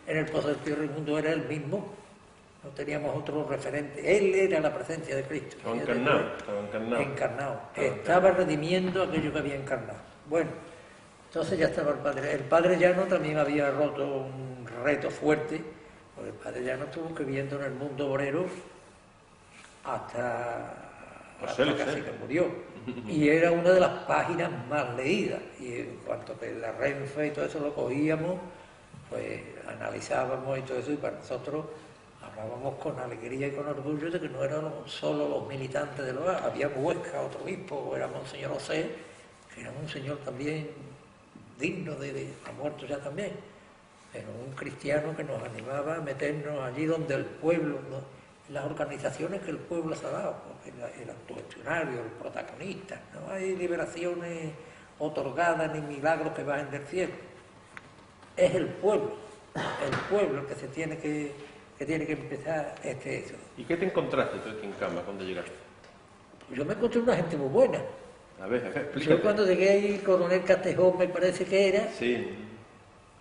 S2: en el pozo del tío Raimundo era el mismo. No teníamos otro referente. Él era la presencia de Cristo.
S1: Estaba encarnado.
S2: Estaba redimiendo aquello que había encarnado. Bueno, entonces ya estaba el Padre. El Padre Llano también había roto un reto fuerte, porque el Padre Llano estuvo viviendo en el mundo obrero hasta casi que murió. Y era una de las páginas más leídas. Y en cuanto que la Renfe y todo eso lo cogíamos, pues analizábamos y todo eso, y para nosotros hablábamos con alegría y con orgullo de que no eran solo los militantes de OA, había Huesca, otro obispo, era Monseñor José, que era un señor también digno ha muerto ya también, pero un cristiano que nos animaba a meternos allí donde el pueblo, las organizaciones que el pueblo se ha dado, el autogestionario, el protagonista, no hay liberaciones otorgadas ni milagros que bajen del cielo, es el pueblo el que se tiene que tiene que empezar eso.
S1: ¿Y qué te encontraste tú aquí en Camas cuando llegaste?
S2: Yo me encontré una gente muy buena.
S1: A ver, explícate.
S2: Yo cuando llegué ahí, Coronel Castejón me parece que era.
S1: Sí.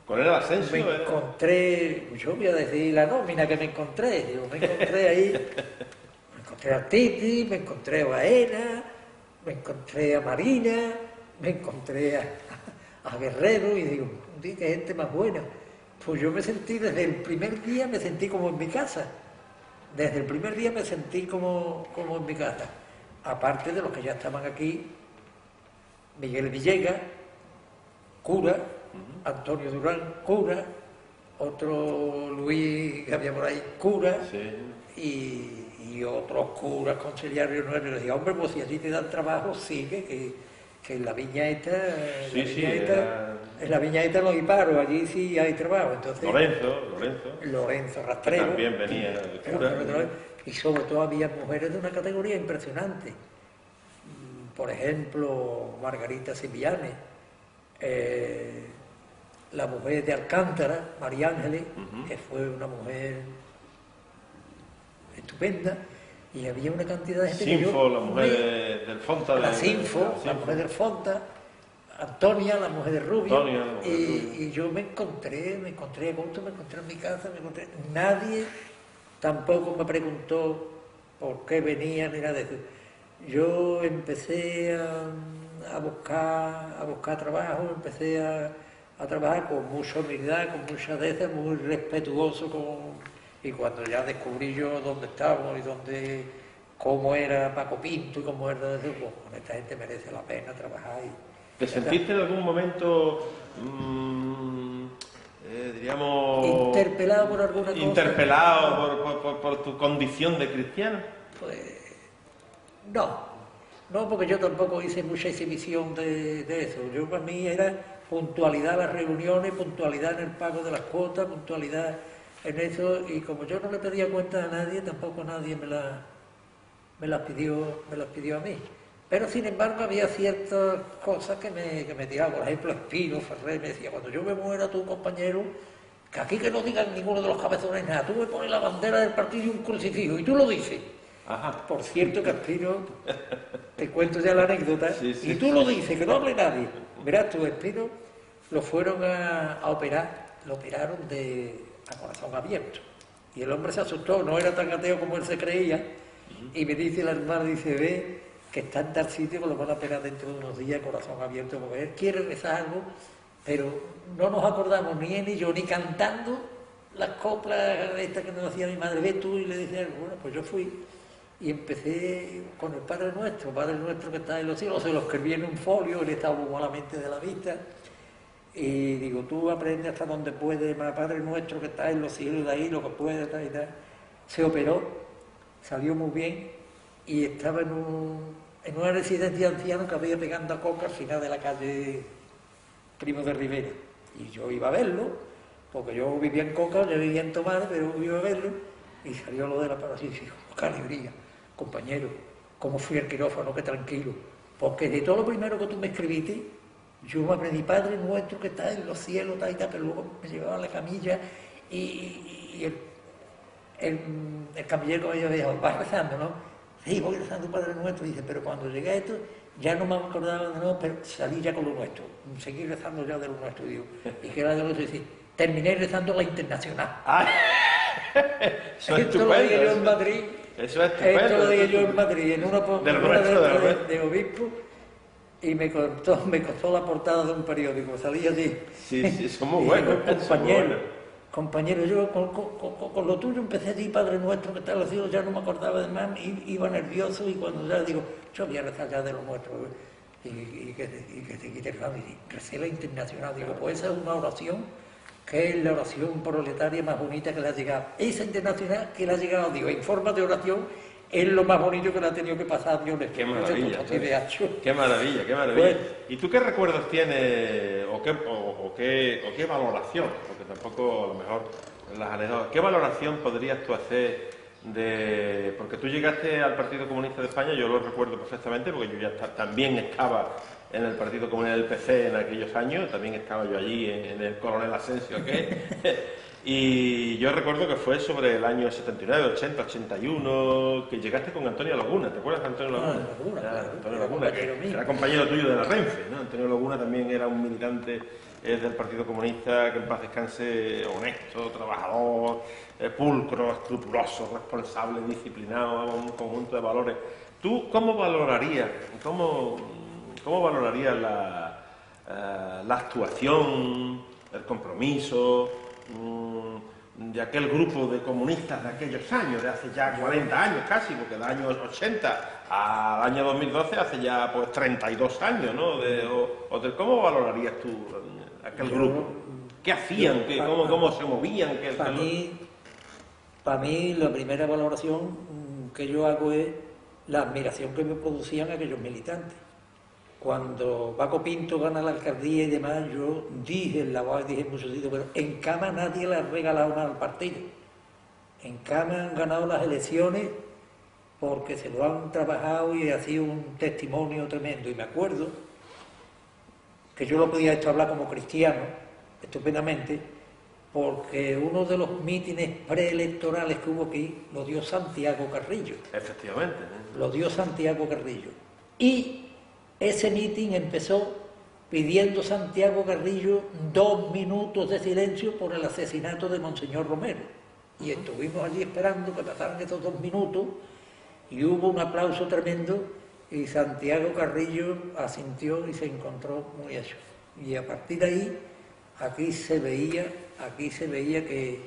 S1: ¿Con el Asensio?
S2: Me encontré, yo voy a decir la nómina que me encontré. Yo me encontré ahí, me encontré a Titi, me encontré a Baena, me encontré a Marina, me encontré a Guerrero y digo, qué gente más buena. Pues yo me sentí, desde el primer día me sentí como en mi casa. Desde el primer día me sentí como en mi casa. Aparte de los que ya estaban aquí, Miguel Villegas, cura, Antonio Durán, cura, otro Luis que había por ahí, cura, sí. y otros curas, conciliarios nuevos. Le decía, hombre, pues si allí te dan trabajo, sigue, que en la viña esta, en la viña esta los Hiparos, allí sí hay trabajo. Entonces, Lorenzo Rastrero,
S1: que también venía de cura.
S2: Y sobre todo había mujeres de una categoría impresionante. Por ejemplo, Margarita Siviane, la mujer de Alcántara, María Ángeles, que fue una mujer estupenda. Y había una cantidad de gente
S1: Sinfo, la mujer del Fonta.
S2: La mujer del Fonta, Antonia, la mujer de Rubio. Y yo me encontré a gusto, me encontré en mi casa, nadie tampoco me preguntó por qué venía ni nada de eso. yo empecé a buscar trabajo, empecé a trabajar con mucha humildad, con mucha deza, muy respetuoso y cuando ya descubrí yo dónde estábamos y cómo era Paco Pinto y cómo era eso, pues con esta gente merece la pena trabajar.
S1: ¿Te sentiste en algún momento, diríamos...
S2: interpelado por alguna cosa?
S1: ¿Interpelado por tu condición de cristiano?
S2: Pues no, porque yo tampoco hice mucha exhibición de eso. Yo para mí era puntualidad a las reuniones, puntualidad en el pago de las cuotas, puntualidad en eso, y como yo no le pedía cuenta a nadie, tampoco nadie me las pidió a mí. Pero sin embargo había ciertas cosas que me tiraban. Por ejemplo, Espino Ferrer me decía, cuando yo me muera tu compañero, que aquí que no digan ninguno de los cabezones nada, tú me pones la bandera del partido y un crucifijo, y tú lo dices.
S1: Ajá.
S2: Por cierto que Espino, te cuento ya la anécdota,
S1: sí,
S2: y tú lo dices, que no hable nadie. Verás tú, Espino lo fueron a operar, lo operaron a corazón abierto. Y el hombre se asustó, no era tan ateo como él se creía, y me dice la hermana, dice, ve que está en tal sitio que lo van a operar dentro de unos días, corazón abierto, porque él quiere rezar algo, pero no nos acordamos ni él ni yo, ni cantando las coplas estas que nos hacía mi madre, ve tú, y le dice algo. Bueno, pues yo fui y empecé con el Padre Nuestro que está en los cielos, se lo escribí en un folio, él estaba muy malamente de la vista, y digo, tú aprendes hasta donde puedes, Padre Nuestro que está en los cielos, de ahí lo que puedes, tal y tal. Se operó, salió muy bien, y estaba en una residencia de ancianos que había pegando a Coca al final de la calle Primo de Rivera. Y yo iba a verlo, porque yo vivía en Coca, yo vivía en Tomar, pero iba a verlo, y salió lo de la parálisis. Y dijo, qué alegría, compañero, cómo fui al quirófano, qué tranquilo. Porque de todo lo primero que tú me escribiste, yo me aprendí, Padre Nuestro que está en los cielos, tal y tal, pero luego me llevaba la camilla y el camillero que me había dejado, va rezando, ¿no? Sí, voy rezando Padre Nuestro, dice, pero cuando llegué a esto, ya no me acordaba de nada, pero salí ya con lo nuestro, seguí rezando ya de lo nuestro, digo, y que era de lo nuestro, dice, terminé rezando la internacional.
S1: Eso es
S2: esto lo dije yo en Madrid,
S1: eso es estupendo.
S2: Esto lo dije yo en Madrid, en una de obispo, y me costó la portada de un periódico, salí así.
S1: Sí, son muy buenos.
S2: Compañero, yo con lo tuyo empecé a decir Padre Nuestro que está en los cielos, ya no me acordaba de más, iba nervioso, y cuando ya digo, yo voy a rezar ya de lo nuestro, y que te quite el radio, y recé la internacional, digo, pues esa es una oración, que es la oración proletaria más bonita que le ha llegado. Esa internacional que le ha llegado, digo, en forma de oración, es lo más bonito que le ha tenido que pasar Dios.
S1: Qué maravilla, qué maravilla, qué maravilla. Bueno. ¿Y tú qué recuerdos tienes o qué valoración? Porque tampoco a lo mejor las has dejado. ¿Qué valoración podrías tú hacer porque tú llegaste al Partido Comunista de España? Yo lo recuerdo perfectamente porque yo ya también estaba en el Partido Comunista del PC en aquellos años, también estaba yo allí en el Coronel Asensio, y yo recuerdo que fue sobre el año 79, 80, 81, que llegaste con Antonio Laguna. ¿Te acuerdas de Antonio Laguna? Antonio Laguna, que era compañero tuyo de la Renfe, ¿no? Antonio Laguna también era un militante del Partido Comunista, que en paz descanse, honesto, trabajador, pulcro, escrupuloso, responsable, disciplinado, un conjunto de valores. ¿Tú cómo valorarías la actuación, el compromiso de aquel grupo de comunistas de aquellos años, de hace ya 40 años casi, porque del año 80 al año 2012 hace ya pues 32 años, ¿no? ¿Cómo valorarías tú aquel grupo? ¿Qué hacían? ¿Cómo se movían?
S2: Para mí la primera valoración que yo hago es la admiración que me producían aquellos militantes. Cuando Paco Pinto gana la alcaldía y demás, yo dije en la voz, dije en muchos sitios, pero en Cama nadie le ha regalado nada al partido. En Cama han ganado las elecciones porque se lo han trabajado y ha sido un testimonio tremendo. Y me acuerdo que yo lo podía esto hablar como cristiano, estupendamente, porque uno de los mítines preelectorales que hubo aquí lo dio Santiago Carrillo.
S1: Efectivamente.
S2: Lo dio Santiago Carrillo. Y ese mitin empezó pidiendo Santiago Carrillo 2 minutos de silencio por el asesinato de Monseñor Romero. Y estuvimos allí esperando que pasaran esos 2 minutos y hubo un aplauso tremendo Y Santiago Carrillo asintió y se encontró muy hecho. Y a partir de ahí, aquí se veía que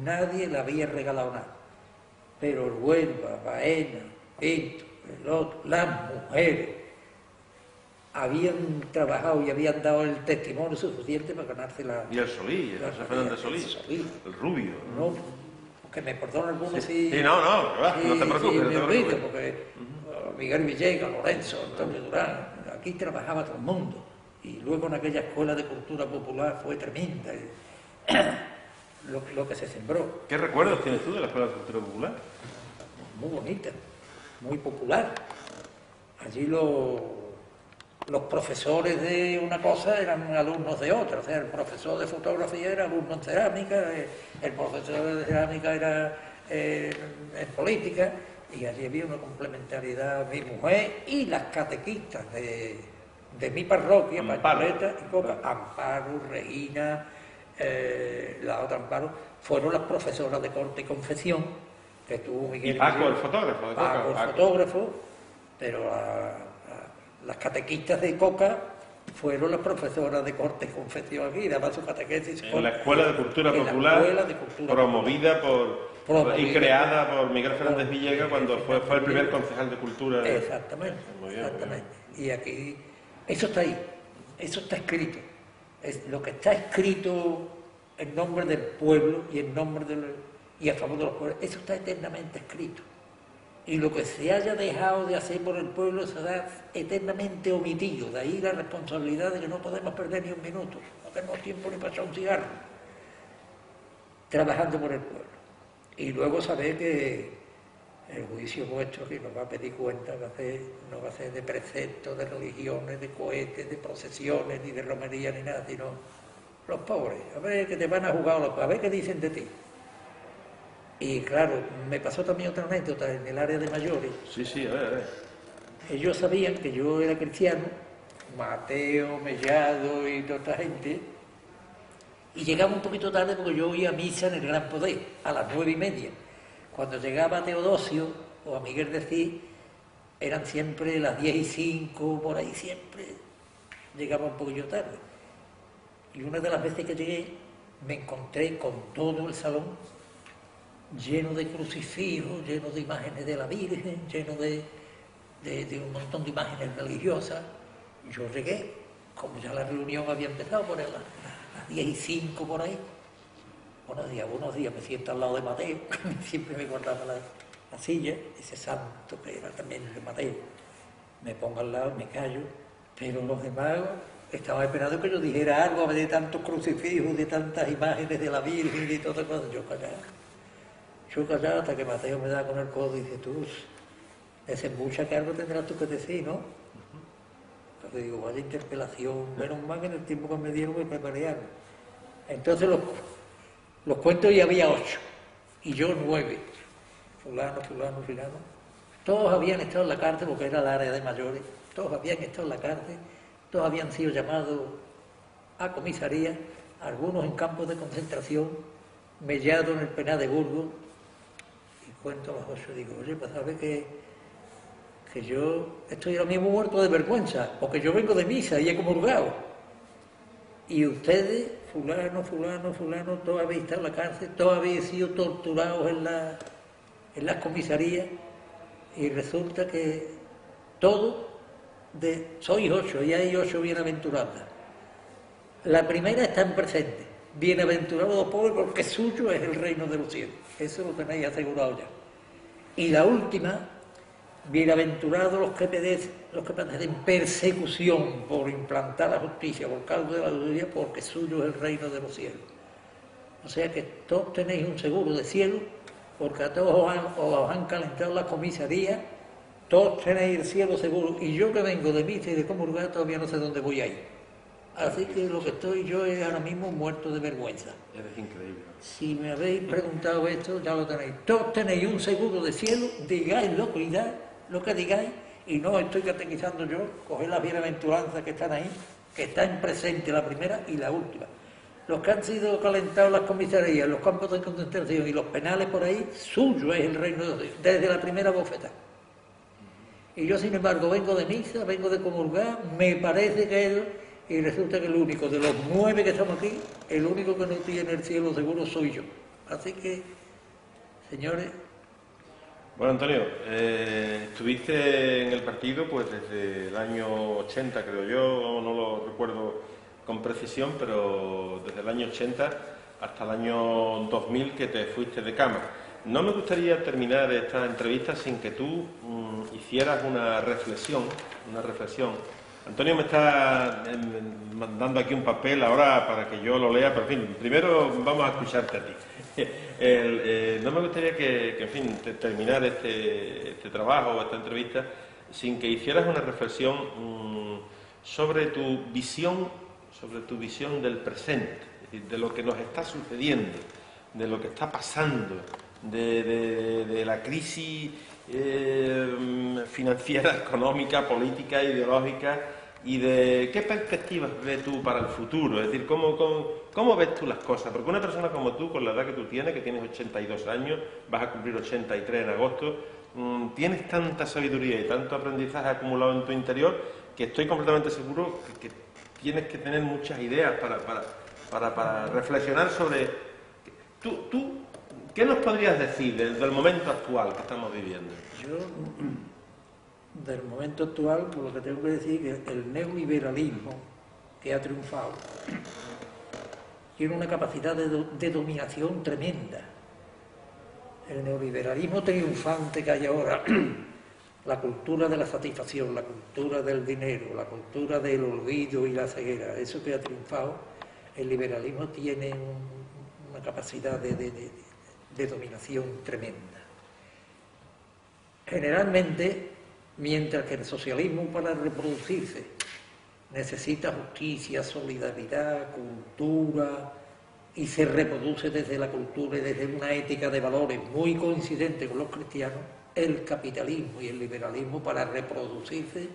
S2: nadie le había regalado nada. Pero el Huelva, Baena, Pinto, el otro, las mujeres, habían trabajado y habían dado el testimonio suficiente para ganarse la...
S1: Y el Solís, el José Fernández Solís, el rubio.
S2: No, que me perdonen algunos
S1: sí. Sí, no te preocupes.
S2: Sí,
S1: no te preocupes.
S2: Porque Miguel Villegas, Lorenzo, Antonio Durán, aquí trabajaba todo el mundo. Y luego en aquella escuela de cultura popular fue tremenda lo que se sembró.
S1: ¿Qué recuerdos tienes tú de la escuela de cultura popular?
S2: Muy bonita, muy popular. Allí los profesores de una cosa eran alumnos de otra, o sea, el profesor de fotografía era alumno en cerámica, el profesor de cerámica era en política, y allí había una complementariedad. Mi mujer y las catequistas de mi parroquia, Pañoleta y Coca, Amparo, Regina, la otra Amparo, fueron las profesoras de corte y confesión, que tuvo Miguel.
S1: Y Paco, el fotógrafo de Coca.
S2: Paco, el fotógrafo, pero las catequistas de Coca fueron las profesoras de corte y confesión aquí, daban su catequesis.
S1: En la Escuela de Cultura Popular, promovida y creada por Miguel Fernández Villegas cuando fue el primer concejal de Cultura.
S2: Exactamente, exactamente. Y aquí, eso está ahí, eso está escrito. Lo que está escrito en nombre del pueblo y en nombre y a favor de los pueblos, eso está eternamente escrito. Y lo que se haya dejado de hacer por el pueblo será eternamente omitido. De ahí la responsabilidad de que no podemos perder ni un minuto, no tenemos tiempo ni para echar un cigarro, trabajando por el pueblo. Y luego saber que el juicio vuestro, que nos va a pedir cuenta, no va a ser de preceptos, de religiones, de cohetes, de procesiones, ni de romería, ni nada, sino los pobres. A ver que te van a jugar, a ver qué dicen de ti. Y claro, me pasó también otra anécdota en el área de mayores.
S1: Sí, a ver.
S2: Ellos sabían que yo era cristiano, Mateo, Mellado y toda esta gente, y llegaba un poquito tarde porque yo oía misa en el Gran Poder, a las 9:30. Cuando llegaba a Teodosio o a Miguel de Cid, eran siempre las 10:05, por ahí siempre llegaba un poquillo tarde. Y una de las veces que llegué, me encontré con todo el salón lleno de crucifijos, lleno de imágenes de la Virgen, lleno de un montón de imágenes religiosas. Yo llegué, como ya la reunión había empezado por las 10:05 por ahí. Buenos días, me siento al lado de Mateo, que siempre me guardaba la silla, ese santo que era también de Mateo. Me pongo al lado, me callo, pero los demás estaban esperando que yo dijera algo de tantos crucifijos, de tantas imágenes de la Virgen y de todas cosas. Yo callado hasta que Mateo me da con el codo y dice, tú, desembucha que algo tendrás tú que decir, ¿no? Entonces digo, vaya interpelación, menos mal que en el tiempo que me dieron me prepararon. Entonces los cuentos ya había 8, y yo 9. Fulano. Todos habían estado en la cárcel porque era el área de mayores, todos habían estado en la cárcel, todos habían sido llamados a comisaría, algunos en campos de concentración, Mellado en el penal de Burgos. Cuento a los 8, digo, oye, pues sabes que yo estoy ahora mismo muerto de vergüenza, porque yo vengo de misa y he comulgado. Y ustedes, fulano, todos habéis estado en la cárcel, todos habéis sido torturados en las comisarías, y resulta que sois 8, y hay 8 bienaventuradas. La primera está en presente. Bienaventurados los pobres porque suyo es el reino de los cielos. Eso lo tenéis asegurado ya. Y la última, bienaventurados los que padecen persecución por implantar la justicia, por causa de la justicia, porque suyo es el reino de los cielos. O sea que todos tenéis un seguro de cielo, porque a todos os han calentado la comisaría, todos tenéis el cielo seguro. Y yo que vengo de misa y de comulgar todavía no sé dónde voy a ir. Así que lo que estoy yo es ahora mismo muerto de vergüenza.
S1: Eres increíble.
S2: Si me habéis preguntado esto, ya lo tenéis. Todos tenéis un seguro de cielo, digáis lo que digáis, y no estoy catequizando yo, coged las bienaventuranzas que están ahí, que están presentes la primera y la última. Los que han sido calentados las comisarías, los campos de concentración y los penales por ahí, suyo es el reino de Dios, desde la primera bofeta. Y yo, sin embargo, vengo de misa, vengo de comulgar, me parece que él, y resulta que el único de los 9 que estamos aquí, el único que no tiene el cielo seguro soy yo. Así que, señores...
S1: Bueno, Antonio, estuviste en el partido pues desde el año 80, creo yo, no lo recuerdo con precisión, pero desde el año 80 hasta el año 2000 que te fuiste de cama. No me gustaría terminar esta entrevista sin que tú hicieras una reflexión. Antonio me está mandando aquí un papel ahora para que yo lo lea, pero en fin, primero vamos a escucharte a ti. No me gustaría que en fin, terminar este trabajo, esta entrevista, sin que hicieras una reflexión sobre tu visión del presente, es decir, de lo que nos está sucediendo, de lo que está pasando, de la crisis financiera, económica, política, ideológica, y de qué perspectivas ves tú para el futuro, es decir, cómo ves tú las cosas, porque una persona como tú, con la edad que tú tienes, que tienes 82 años, vas a cumplir 83 en agosto, tienes tanta sabiduría y tanto aprendizaje acumulado en tu interior, que estoy completamente seguro que tienes que tener muchas ideas para reflexionar sobre... ¿Tú qué nos podrías decir del momento actual que estamos viviendo?
S2: Yo, del momento actual, por lo que tengo que decir, que el neoliberalismo que ha triunfado tiene una capacidad de dominación tremenda. El neoliberalismo triunfante que hay ahora, la cultura de la satisfacción, la cultura del dinero, la cultura del olvido y la ceguera, eso que ha triunfado, el liberalismo tiene una capacidad de dominación tremenda. Generalmente, mientras que el socialismo, para reproducirse, necesita justicia, solidaridad, cultura, y se reproduce desde la cultura y desde una ética de valores muy coincidente con los cristianos, el capitalismo y el liberalismo, para reproducirse,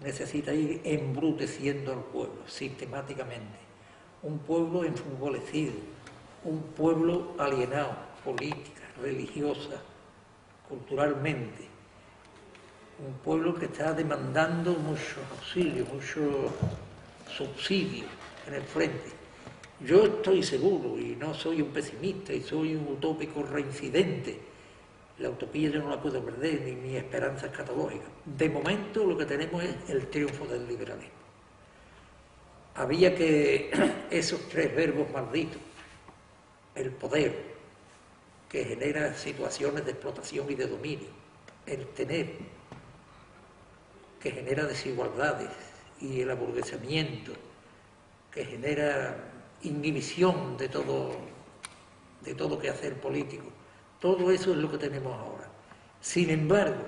S2: necesita ir embruteciendo al pueblo sistemáticamente. Un pueblo enfurbolecido, un pueblo alienado, política, religiosa, culturalmente. Un pueblo que está demandando mucho auxilio, mucho subsidio en el frente. Yo estoy seguro, y no soy un pesimista, y soy un utópico reincidente. La utopía yo no la puedo perder, ni mi esperanza escatológica. De momento lo que tenemos es el triunfo del liberalismo. Había que esos 3 verbos malditos, el poder, que genera situaciones de explotación y de dominio, el tener, que genera desigualdades, y el aburguesamiento, que genera inhibición de todo quehacer político. Todo eso es lo que tenemos ahora. Sin embargo,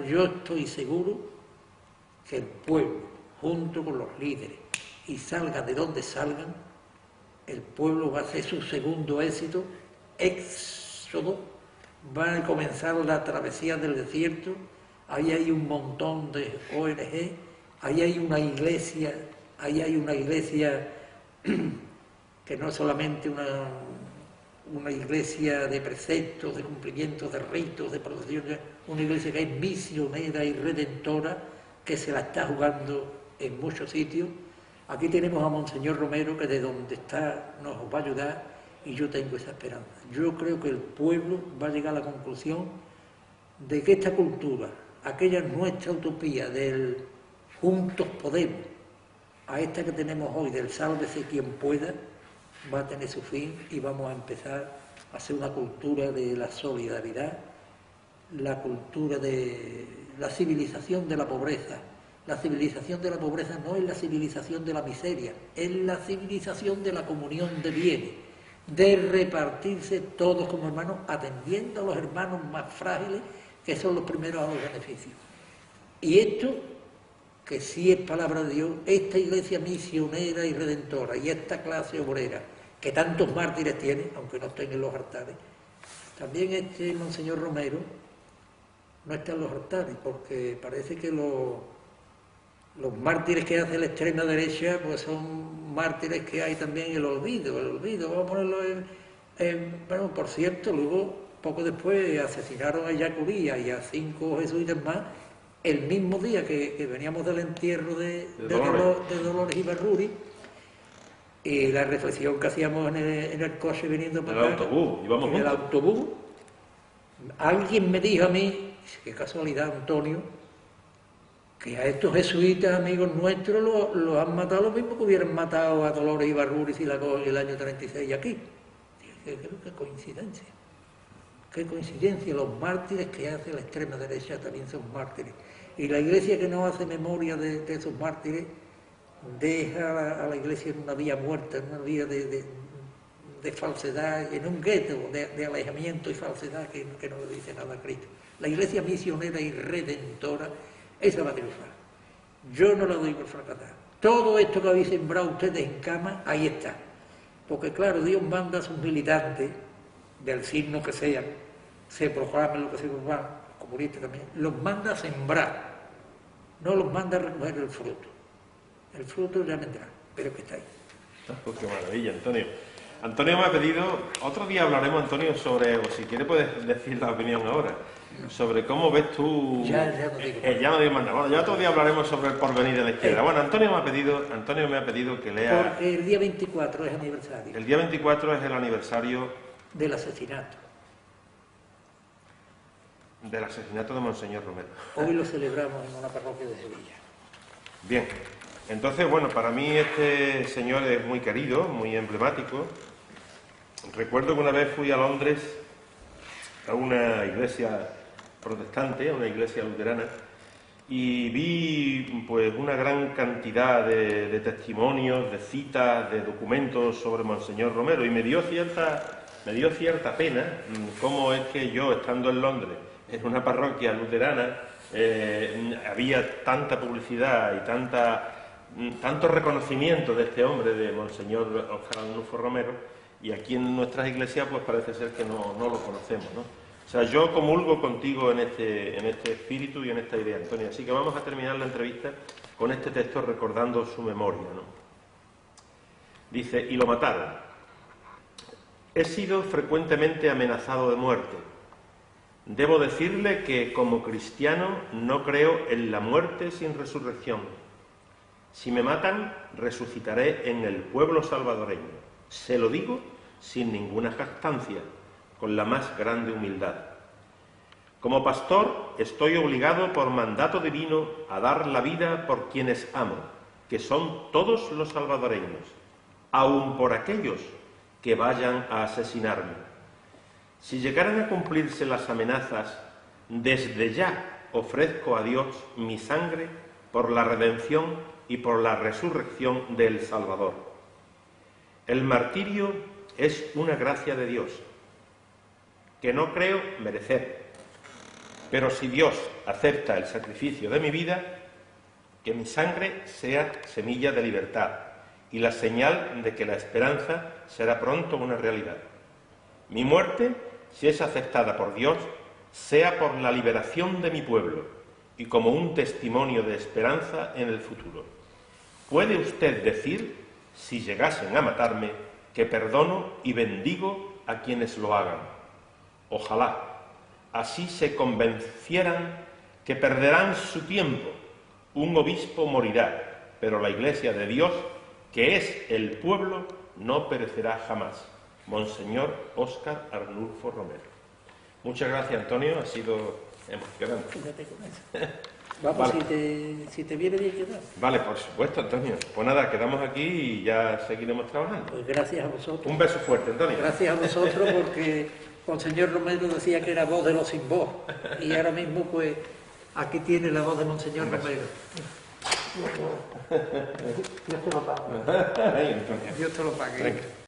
S2: yo estoy seguro que el pueblo, junto con los líderes, y salgan de donde salgan, el pueblo va a hacer su segundo éxodo, va a comenzar la travesía del desierto. Ahí hay un montón de ONG, ahí hay una iglesia que no es solamente una iglesia de preceptos, de cumplimientos, de ritos, de procesiones, una iglesia que es misionera y redentora, que se la está jugando en muchos sitios. Aquí tenemos a Monseñor Romero, que de donde está nos va a ayudar, y yo tengo esa esperanza. Yo creo que el pueblo va a llegar a la conclusión de que esta cultura, aquella nuestra utopía del juntos podemos, a esta que tenemos hoy del sálvese quien pueda, va a tener su fin, y vamos a empezar a hacer una cultura de la solidaridad, la cultura de la civilización de la pobreza. La civilización de la pobreza no es la civilización de la miseria, es la civilización de la comunión de bienes, de repartirse todos como hermanos, atendiendo a los hermanos más frágiles, que son los primeros a los beneficios. Y esto, que sí es palabra de Dios, esta iglesia misionera y redentora, y esta clase obrera, que tantos mártires tiene, aunque no estén en los altares, también este Monseñor Romero no está en los altares, porque parece que los mártires que hace la extrema derecha, pues son mártires que hay también en el olvido, vamos a ponerlo bueno, por cierto, luego, poco después, asesinaron a Yacuría y a 5 jesuitas más, el mismo día que veníamos del entierro de Dolores Ibarruri, y la reflexión que hacíamos en el coche viniendo para acá,
S1: en
S2: el autobús, alguien me dijo a mí, qué casualidad, Antonio, que a estos jesuitas amigos nuestros los han matado lo mismo que hubieran matado a Dolores Ibarruri y la coge el año 36 aquí. Qué coincidencia. Qué coincidencia, los mártires que hace la extrema derecha también son mártires. Y la Iglesia que no hace memoria de esos mártires deja a la Iglesia en una vía muerta, en una vía de falsedad, en un gueto de alejamiento y falsedad que no le dice nada a Cristo. La Iglesia misionera y redentora, esa va a triunfar. Yo no la doy por fracasar. Todo esto que habéis sembrado ustedes en cama, ahí está. Porque claro, Dios manda a sus militantes, del signo que sean, se proclamen lo que se proclamen, los comunistas también, los manda a sembrar, no los manda a recoger el fruto. El fruto ya vendrá, pero que está ahí.
S1: Pues qué maravilla, Antonio. Antonio me ha pedido, otro día hablaremos, Antonio, sobre, o si quieres puedes decir la opinión ahora, sobre cómo ves tú...
S2: Ya no digo.
S1: Ya no digo más nada. Bueno, ya otro día hablaremos sobre el porvenir de la izquierda. Bueno, Antonio me ha pedido que lea...
S2: Porque el día 24 es aniversario.
S1: El día 24 es el aniversario...
S2: Del asesinato.
S1: Del asesinato de Monseñor Romero.
S2: Hoy lo celebramos en una parroquia de Sevilla.
S1: Bien. Entonces, bueno, para mí este señor es muy querido, muy emblemático. Recuerdo que una vez fui a Londres a una iglesia protestante, a una iglesia luterana, y vi pues una gran cantidad de testimonios, de citas, de documentos sobre Monseñor Romero, y me dio cierta pena cómo es que yo, estando en Londres, en una parroquia luterana, había tanta publicidad y tanto reconocimiento de este hombre, de Monseñor Óscar Arnulfo Romero, y aquí en nuestras iglesias pues parece ser que no lo conocemos, ¿no? O sea, yo comulgo contigo en este espíritu y en esta idea, Antonio. Así que vamos a terminar la entrevista con este texto recordando su memoria, ¿no? Dice, y lo mataron. He sido frecuentemente amenazado de muerte. Debo decirle que como cristiano no creo en la muerte sin resurrección. Si me matan, resucitaré en el pueblo salvadoreño. Se lo digo sin ninguna jactancia, con la más grande humildad. Como pastor, estoy obligado por mandato divino a dar la vida por quienes amo, que son todos los salvadoreños, aun por aquellos que vayan a asesinarme. Si llegaran a cumplirse las amenazas, desde ya ofrezco a Dios mi sangre por la redención y por la resurrección del Salvador. El martirio es una gracia de Dios, que no creo merecer, pero si Dios acepta el sacrificio de mi vida, que mi sangre sea semilla de libertad y la señal de que la esperanza será pronto una realidad. Mi muerte, si es aceptada por Dios, sea por la liberación de mi pueblo y como un testimonio de esperanza en el futuro. ¿Puede usted decir, si llegasen a matarme, que perdono y bendigo a quienes lo hagan? Ojalá así se convencieran que perderán su tiempo. Un obispo morirá, pero la Iglesia de Dios, que es el pueblo, no perecerá jamás. Monseñor Óscar Arnulfo Romero. Muchas gracias, Antonio, ha sido emocionante.
S2: Fíjate con eso. Vamos, vale. si te viene bien quedar.
S1: Vale, por supuesto, Antonio. Pues nada, quedamos aquí y ya seguiremos trabajando.
S2: Pues gracias a vosotros.
S1: Un beso fuerte, Antonio.
S2: Gracias a vosotros porque Monseñor Romero decía que era voz de los sin voz. Y ahora mismo, pues, aquí tiene la voz de Monseñor Romero. Dios te lo pague. Dios te lo pague.
S1: Tranquilo.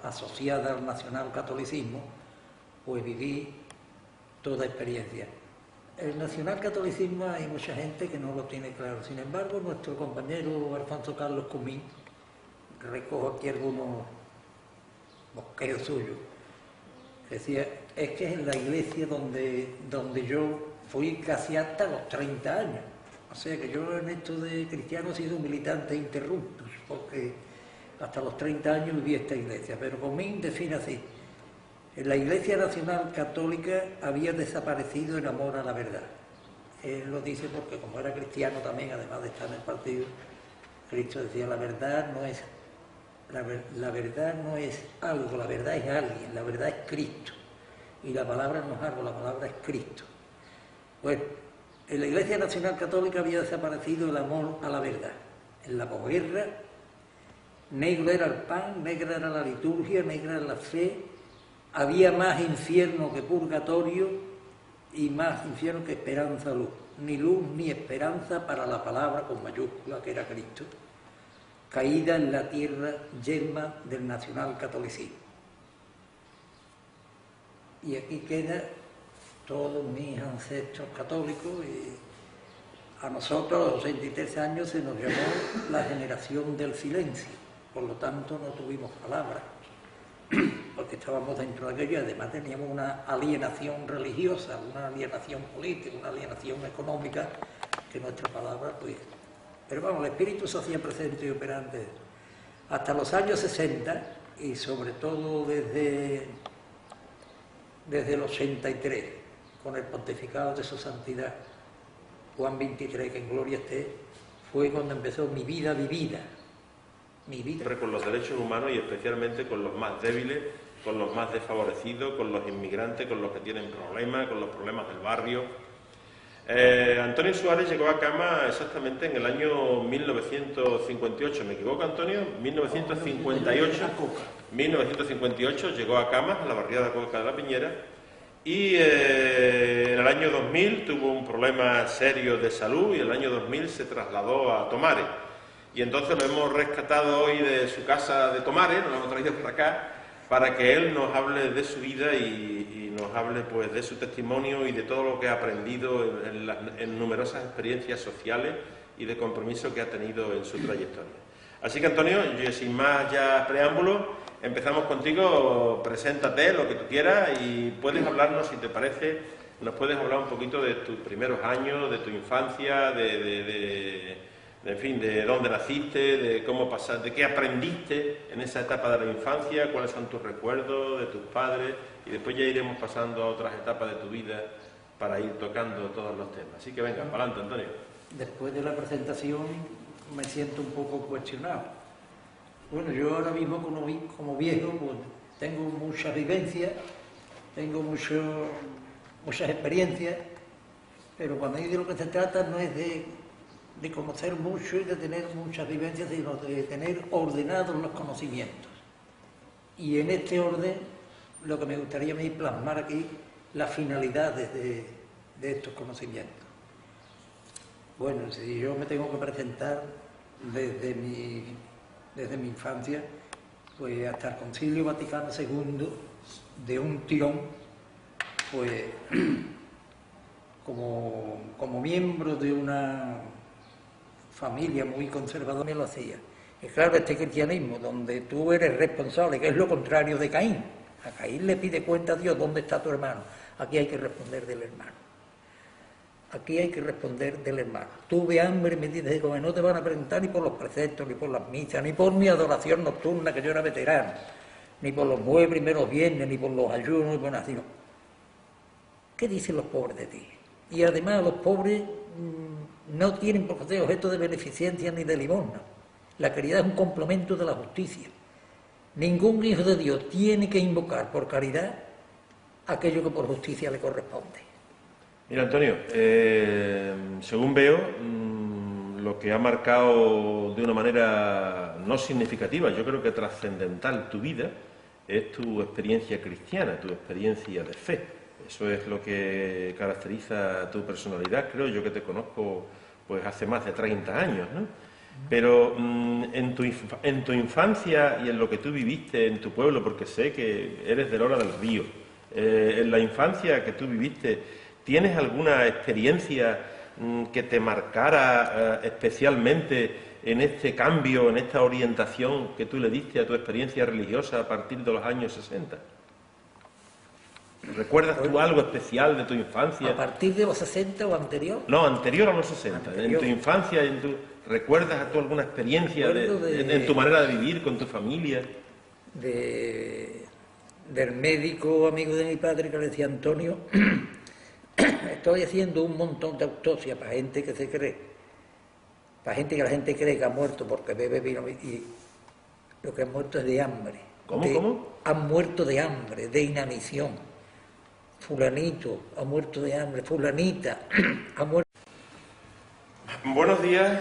S2: Asociada al nacionalcatolicismo, pues viví toda experiencia. El nacionalcatolicismo hay mucha gente que no lo tiene claro. Sin embargo, nuestro compañero Alfonso Carlos Comín, recojo aquí algunos bosqueos suyos, decía, es que es en la iglesia donde yo fui casi hasta los 30 años. O sea que yo en esto de cristiano he sido un militante interruptus, porque hasta los 30 años viví esta iglesia, pero Comín define así: en la Iglesia Nacional Católica había desaparecido el amor a la verdad. Él lo dice porque, como era cristiano también, además de estar en el partido, Cristo decía: la verdad no es algo, la verdad es alguien, la verdad es Cristo. Y la palabra no es algo, la palabra es Cristo. Bueno, en la Iglesia Nacional Católica había desaparecido el amor a la verdad. En la posguerra, negro era el pan, negra era la liturgia, negra era la fe. Había más infierno que purgatorio y más infierno que esperanza luz. Ni luz ni esperanza para la palabra con mayúscula que era Cristo, caída en la tierra yerma del nacional catolicismo. Y aquí queda todos mis ancestros católicos, y a nosotros a los 63 años se nos llamó la generación del silencio, por lo tanto no tuvimos palabra, porque estábamos dentro de aquello y además teníamos una alienación religiosa, una alienación política, una alienación económica, que nuestra palabra pues... Pero vamos, el espíritu se hacía presente y operante hasta los años 60 y sobre todo desde el 83, con el pontificado de su santidad Juan XXIII, que en gloria esté, fue cuando empezó mi vida vivida. Mi vida.
S1: Siempre con los derechos humanos y especialmente con los más débiles, con los más desfavorecidos, con los inmigrantes, con los que tienen problemas, con los problemas del barrio. Antonio Suárez llegó a Cama exactamente en el año 1958, ¿me equivoco, Antonio? 1958 llegó a Cama, a la barriada Coca de la Piñera, y en el año 2000 tuvo un problema serio de salud y en el año 2000 se trasladó a Tomares. Y entonces lo hemos rescatado hoy de su casa de Tomares, nos lo hemos traído para acá, para que él nos hable de su vida y nos hable pues de su testimonio y de todo lo que ha aprendido en numerosas experiencias sociales y de compromiso que ha tenido en su trayectoria. Así que, Antonio, yo, sin más ya preámbulos, empezamos contigo. Preséntate lo que tú quieras y puedes hablarnos, si te parece, nos puedes hablar un poquito de tus primeros años, de tu infancia, en fin, de dónde naciste, de cómo pasaste, de qué aprendiste en esa etapa de la infancia, cuáles son tus recuerdos de tus padres, y después ya iremos pasando a otras etapas de tu vida para ir tocando todos los temas. Así que venga, para adelante, Antonio.
S2: Después de la presentación me siento un poco cuestionado. Bueno, yo ahora mismo como viejo pues, tengo muchas vivencias, tengo muchas experiencias, pero cuando de lo que se trata no es de conocer mucho y de tener muchas vivencias, sino de tener ordenados los conocimientos. Y en este orden, lo que me gustaría a mí plasmar aquí, las finalidades de estos conocimientos. Bueno, si yo me tengo que presentar desde mi infancia, pues hasta el Concilio Vaticano II, de un tirón, pues como miembro de una familia muy conservadora me lo hacía. Y claro, este cristianismo donde tú eres responsable, que es lo contrario de Caín. A Caín le pide cuenta a Dios, ¿dónde está tu hermano? Aquí hay que responder del hermano. Aquí hay que responder del hermano. Tuve hambre, me dices, no te van a preguntar ni por los preceptos, ni por las misas, ni por mi adoración nocturna, que yo era veterano, ni por los 9 primeros viernes, ni por los ayunos, ni por nada. Sino, ¿qué dicen los pobres de ti? Y además los pobres no tienen por ser objeto de beneficencia ni de limosna. La caridad es un complemento de la justicia. Ningún hijo de Dios tiene que invocar por caridad aquello que por justicia le corresponde.
S1: Mira, Antonio, según veo, lo que ha marcado de una manera no significativa, yo creo que trascendental tu vida, es tu experiencia cristiana, tu experiencia de fe. Eso es lo que caracteriza tu personalidad. Creo yo que te conozco pues hace más de 30 años, ¿no? Pero en tu infancia y en lo que tú viviste en tu pueblo, porque sé que eres de Lora del Río, en la infancia que tú viviste, ¿tienes alguna experiencia que te marcara especialmente en este cambio, en esta orientación que tú le diste a tu experiencia religiosa a partir de los años 60? ¿Recuerdas tú algo especial de tu infancia?
S2: ¿A partir de los 60 o anterior?
S1: No, anterior a los 60.
S2: Anterior.
S1: En tu infancia, ¿recuerdas tú alguna experiencia en tu manera de vivir con tu familia?
S2: Del médico amigo de mi padre que le decía Antonio, estoy haciendo un montón de autopsias para gente que se cree, para gente que la gente cree que ha muerto porque bebe vino y lo que ha muerto es de hambre.
S1: ¿Cómo?
S2: Han muerto de hambre, de inanición. Fulanito ha muerto de hambre, fulanita ha muerto.
S1: Buenos días,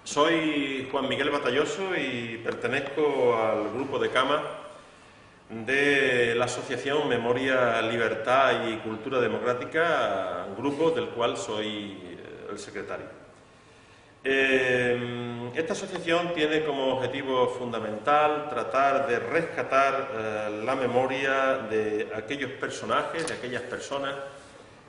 S1: soy Juan Miguel Batalloso y pertenezco al grupo de cama de la Asociación Memoria, Libertad y Cultura Democrática, grupo del cual soy el secretario. Esta asociación tiene como objetivo fundamental tratar de rescatar la memoria de aquellos personajes, de aquellas personas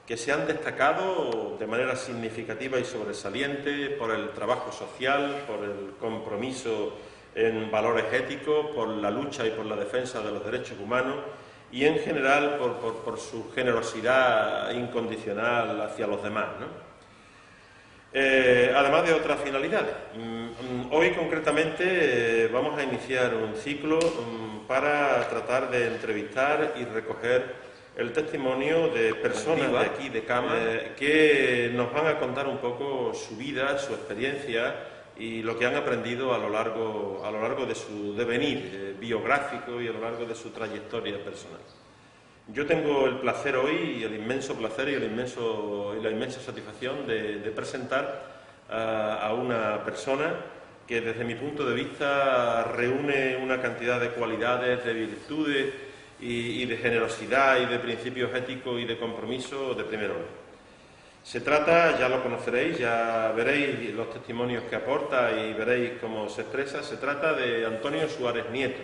S1: que se han destacado de manera significativa y sobresaliente por el trabajo social, por el compromiso en valores éticos, por la lucha y por la defensa de los derechos humanos y en general por su generosidad incondicional hacia los demás, ¿no? Además de otras finalidades. Hoy concretamente vamos a iniciar un ciclo para tratar de entrevistar y recoger el testimonio de personas de aquí, de Cama, que nos van a contar un poco su vida, su experiencia y lo que han aprendido a lo largo de su devenir biográfico y a lo largo de su trayectoria personal. Yo tengo el placer hoy, el inmenso placer y la inmensa satisfacción de presentar a una persona que desde mi punto de vista reúne una cantidad de cualidades, de virtudes y de generosidad y de principios éticos y de compromiso de primer orden. Se trata, ya lo conoceréis, ya veréis los testimonios que aporta y veréis cómo se expresa, se trata de Antonio Suárez Nieto.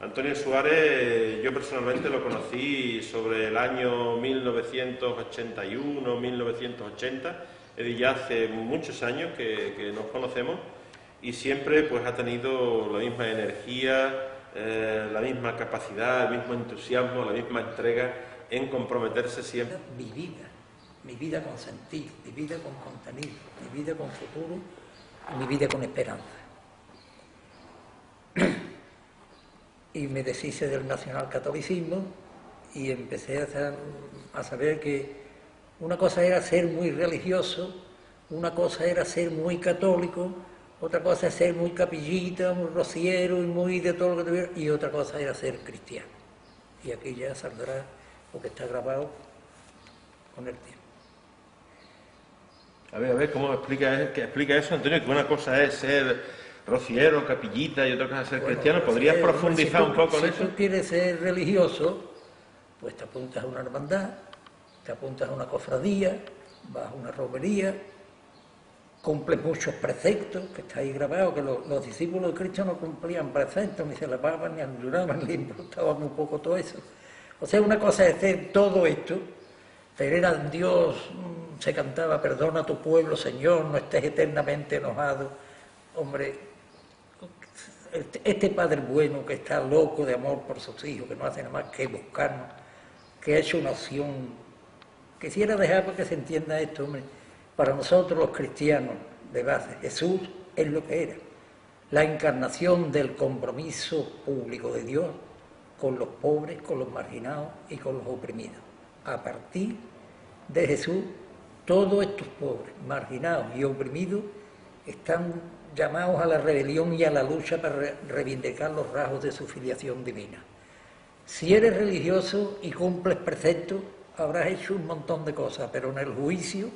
S1: Antonio Suárez, yo personalmente lo conocí sobre el año 1981, 1980, es decir, ya hace muchos años que nos conocemos y siempre pues ha tenido la misma energía, la misma capacidad, el mismo entusiasmo, la misma entrega en comprometerse siempre.
S2: Mi vida con sentido, mi vida con contenido, mi vida con futuro y mi vida con esperanza. Y me deshice del nacionalcatolicismo y empecé a saber que una cosa era ser muy religioso, una cosa era ser muy católico, otra cosa es ser muy capillita, muy rociero y muy de todo lo que tuviera, y otra cosa era ser cristiano. Y aquí ya saldrá lo que está grabado con el tiempo.
S1: A ver, ¿cómo explica eso, Antonio? Que una cosa es ser rociero, capillita y otra cosa es ser cristiano. ¿Podrías profundizar un poco en eso?
S2: Si tú quieres ser religioso, pues te apuntas a una hermandad, te apuntas a una cofradía, vas a una romería, cumples muchos preceptos, que está ahí grabado, que los discípulos de Cristo no cumplían preceptos, ni se lavaban, ni ayunaban, ni importaba muy poco todo eso. O sea, una cosa es hacer todo esto, tener a Dios, se cantaba, perdona a tu pueblo, Señor, no estés eternamente enojado. Hombre, este Padre bueno que está loco de amor por sus hijos, que no hace nada más que buscarnos, que ha hecho una opción, quisiera dejar para que se entienda esto, hombre. Para nosotros los cristianos de base, Jesús es lo que era, la encarnación del compromiso público de Dios con los pobres, con los marginados y con los oprimidos. A partir de Jesús, todos estos pobres, marginados y oprimidos están llamados a la rebelión y a la lucha para reivindicar los rasgos de su filiación divina. Si eres religioso y cumples preceptos, habrás hecho un montón de cosas, pero en el juicio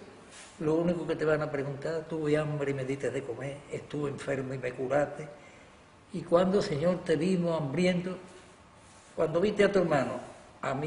S2: lo único que te van a preguntar, tuve hambre y me diste de comer, estuve enfermo y me curaste. ¿Y cuándo, Señor, te vimos hambriento? Cuando viste a tu hermano, a mí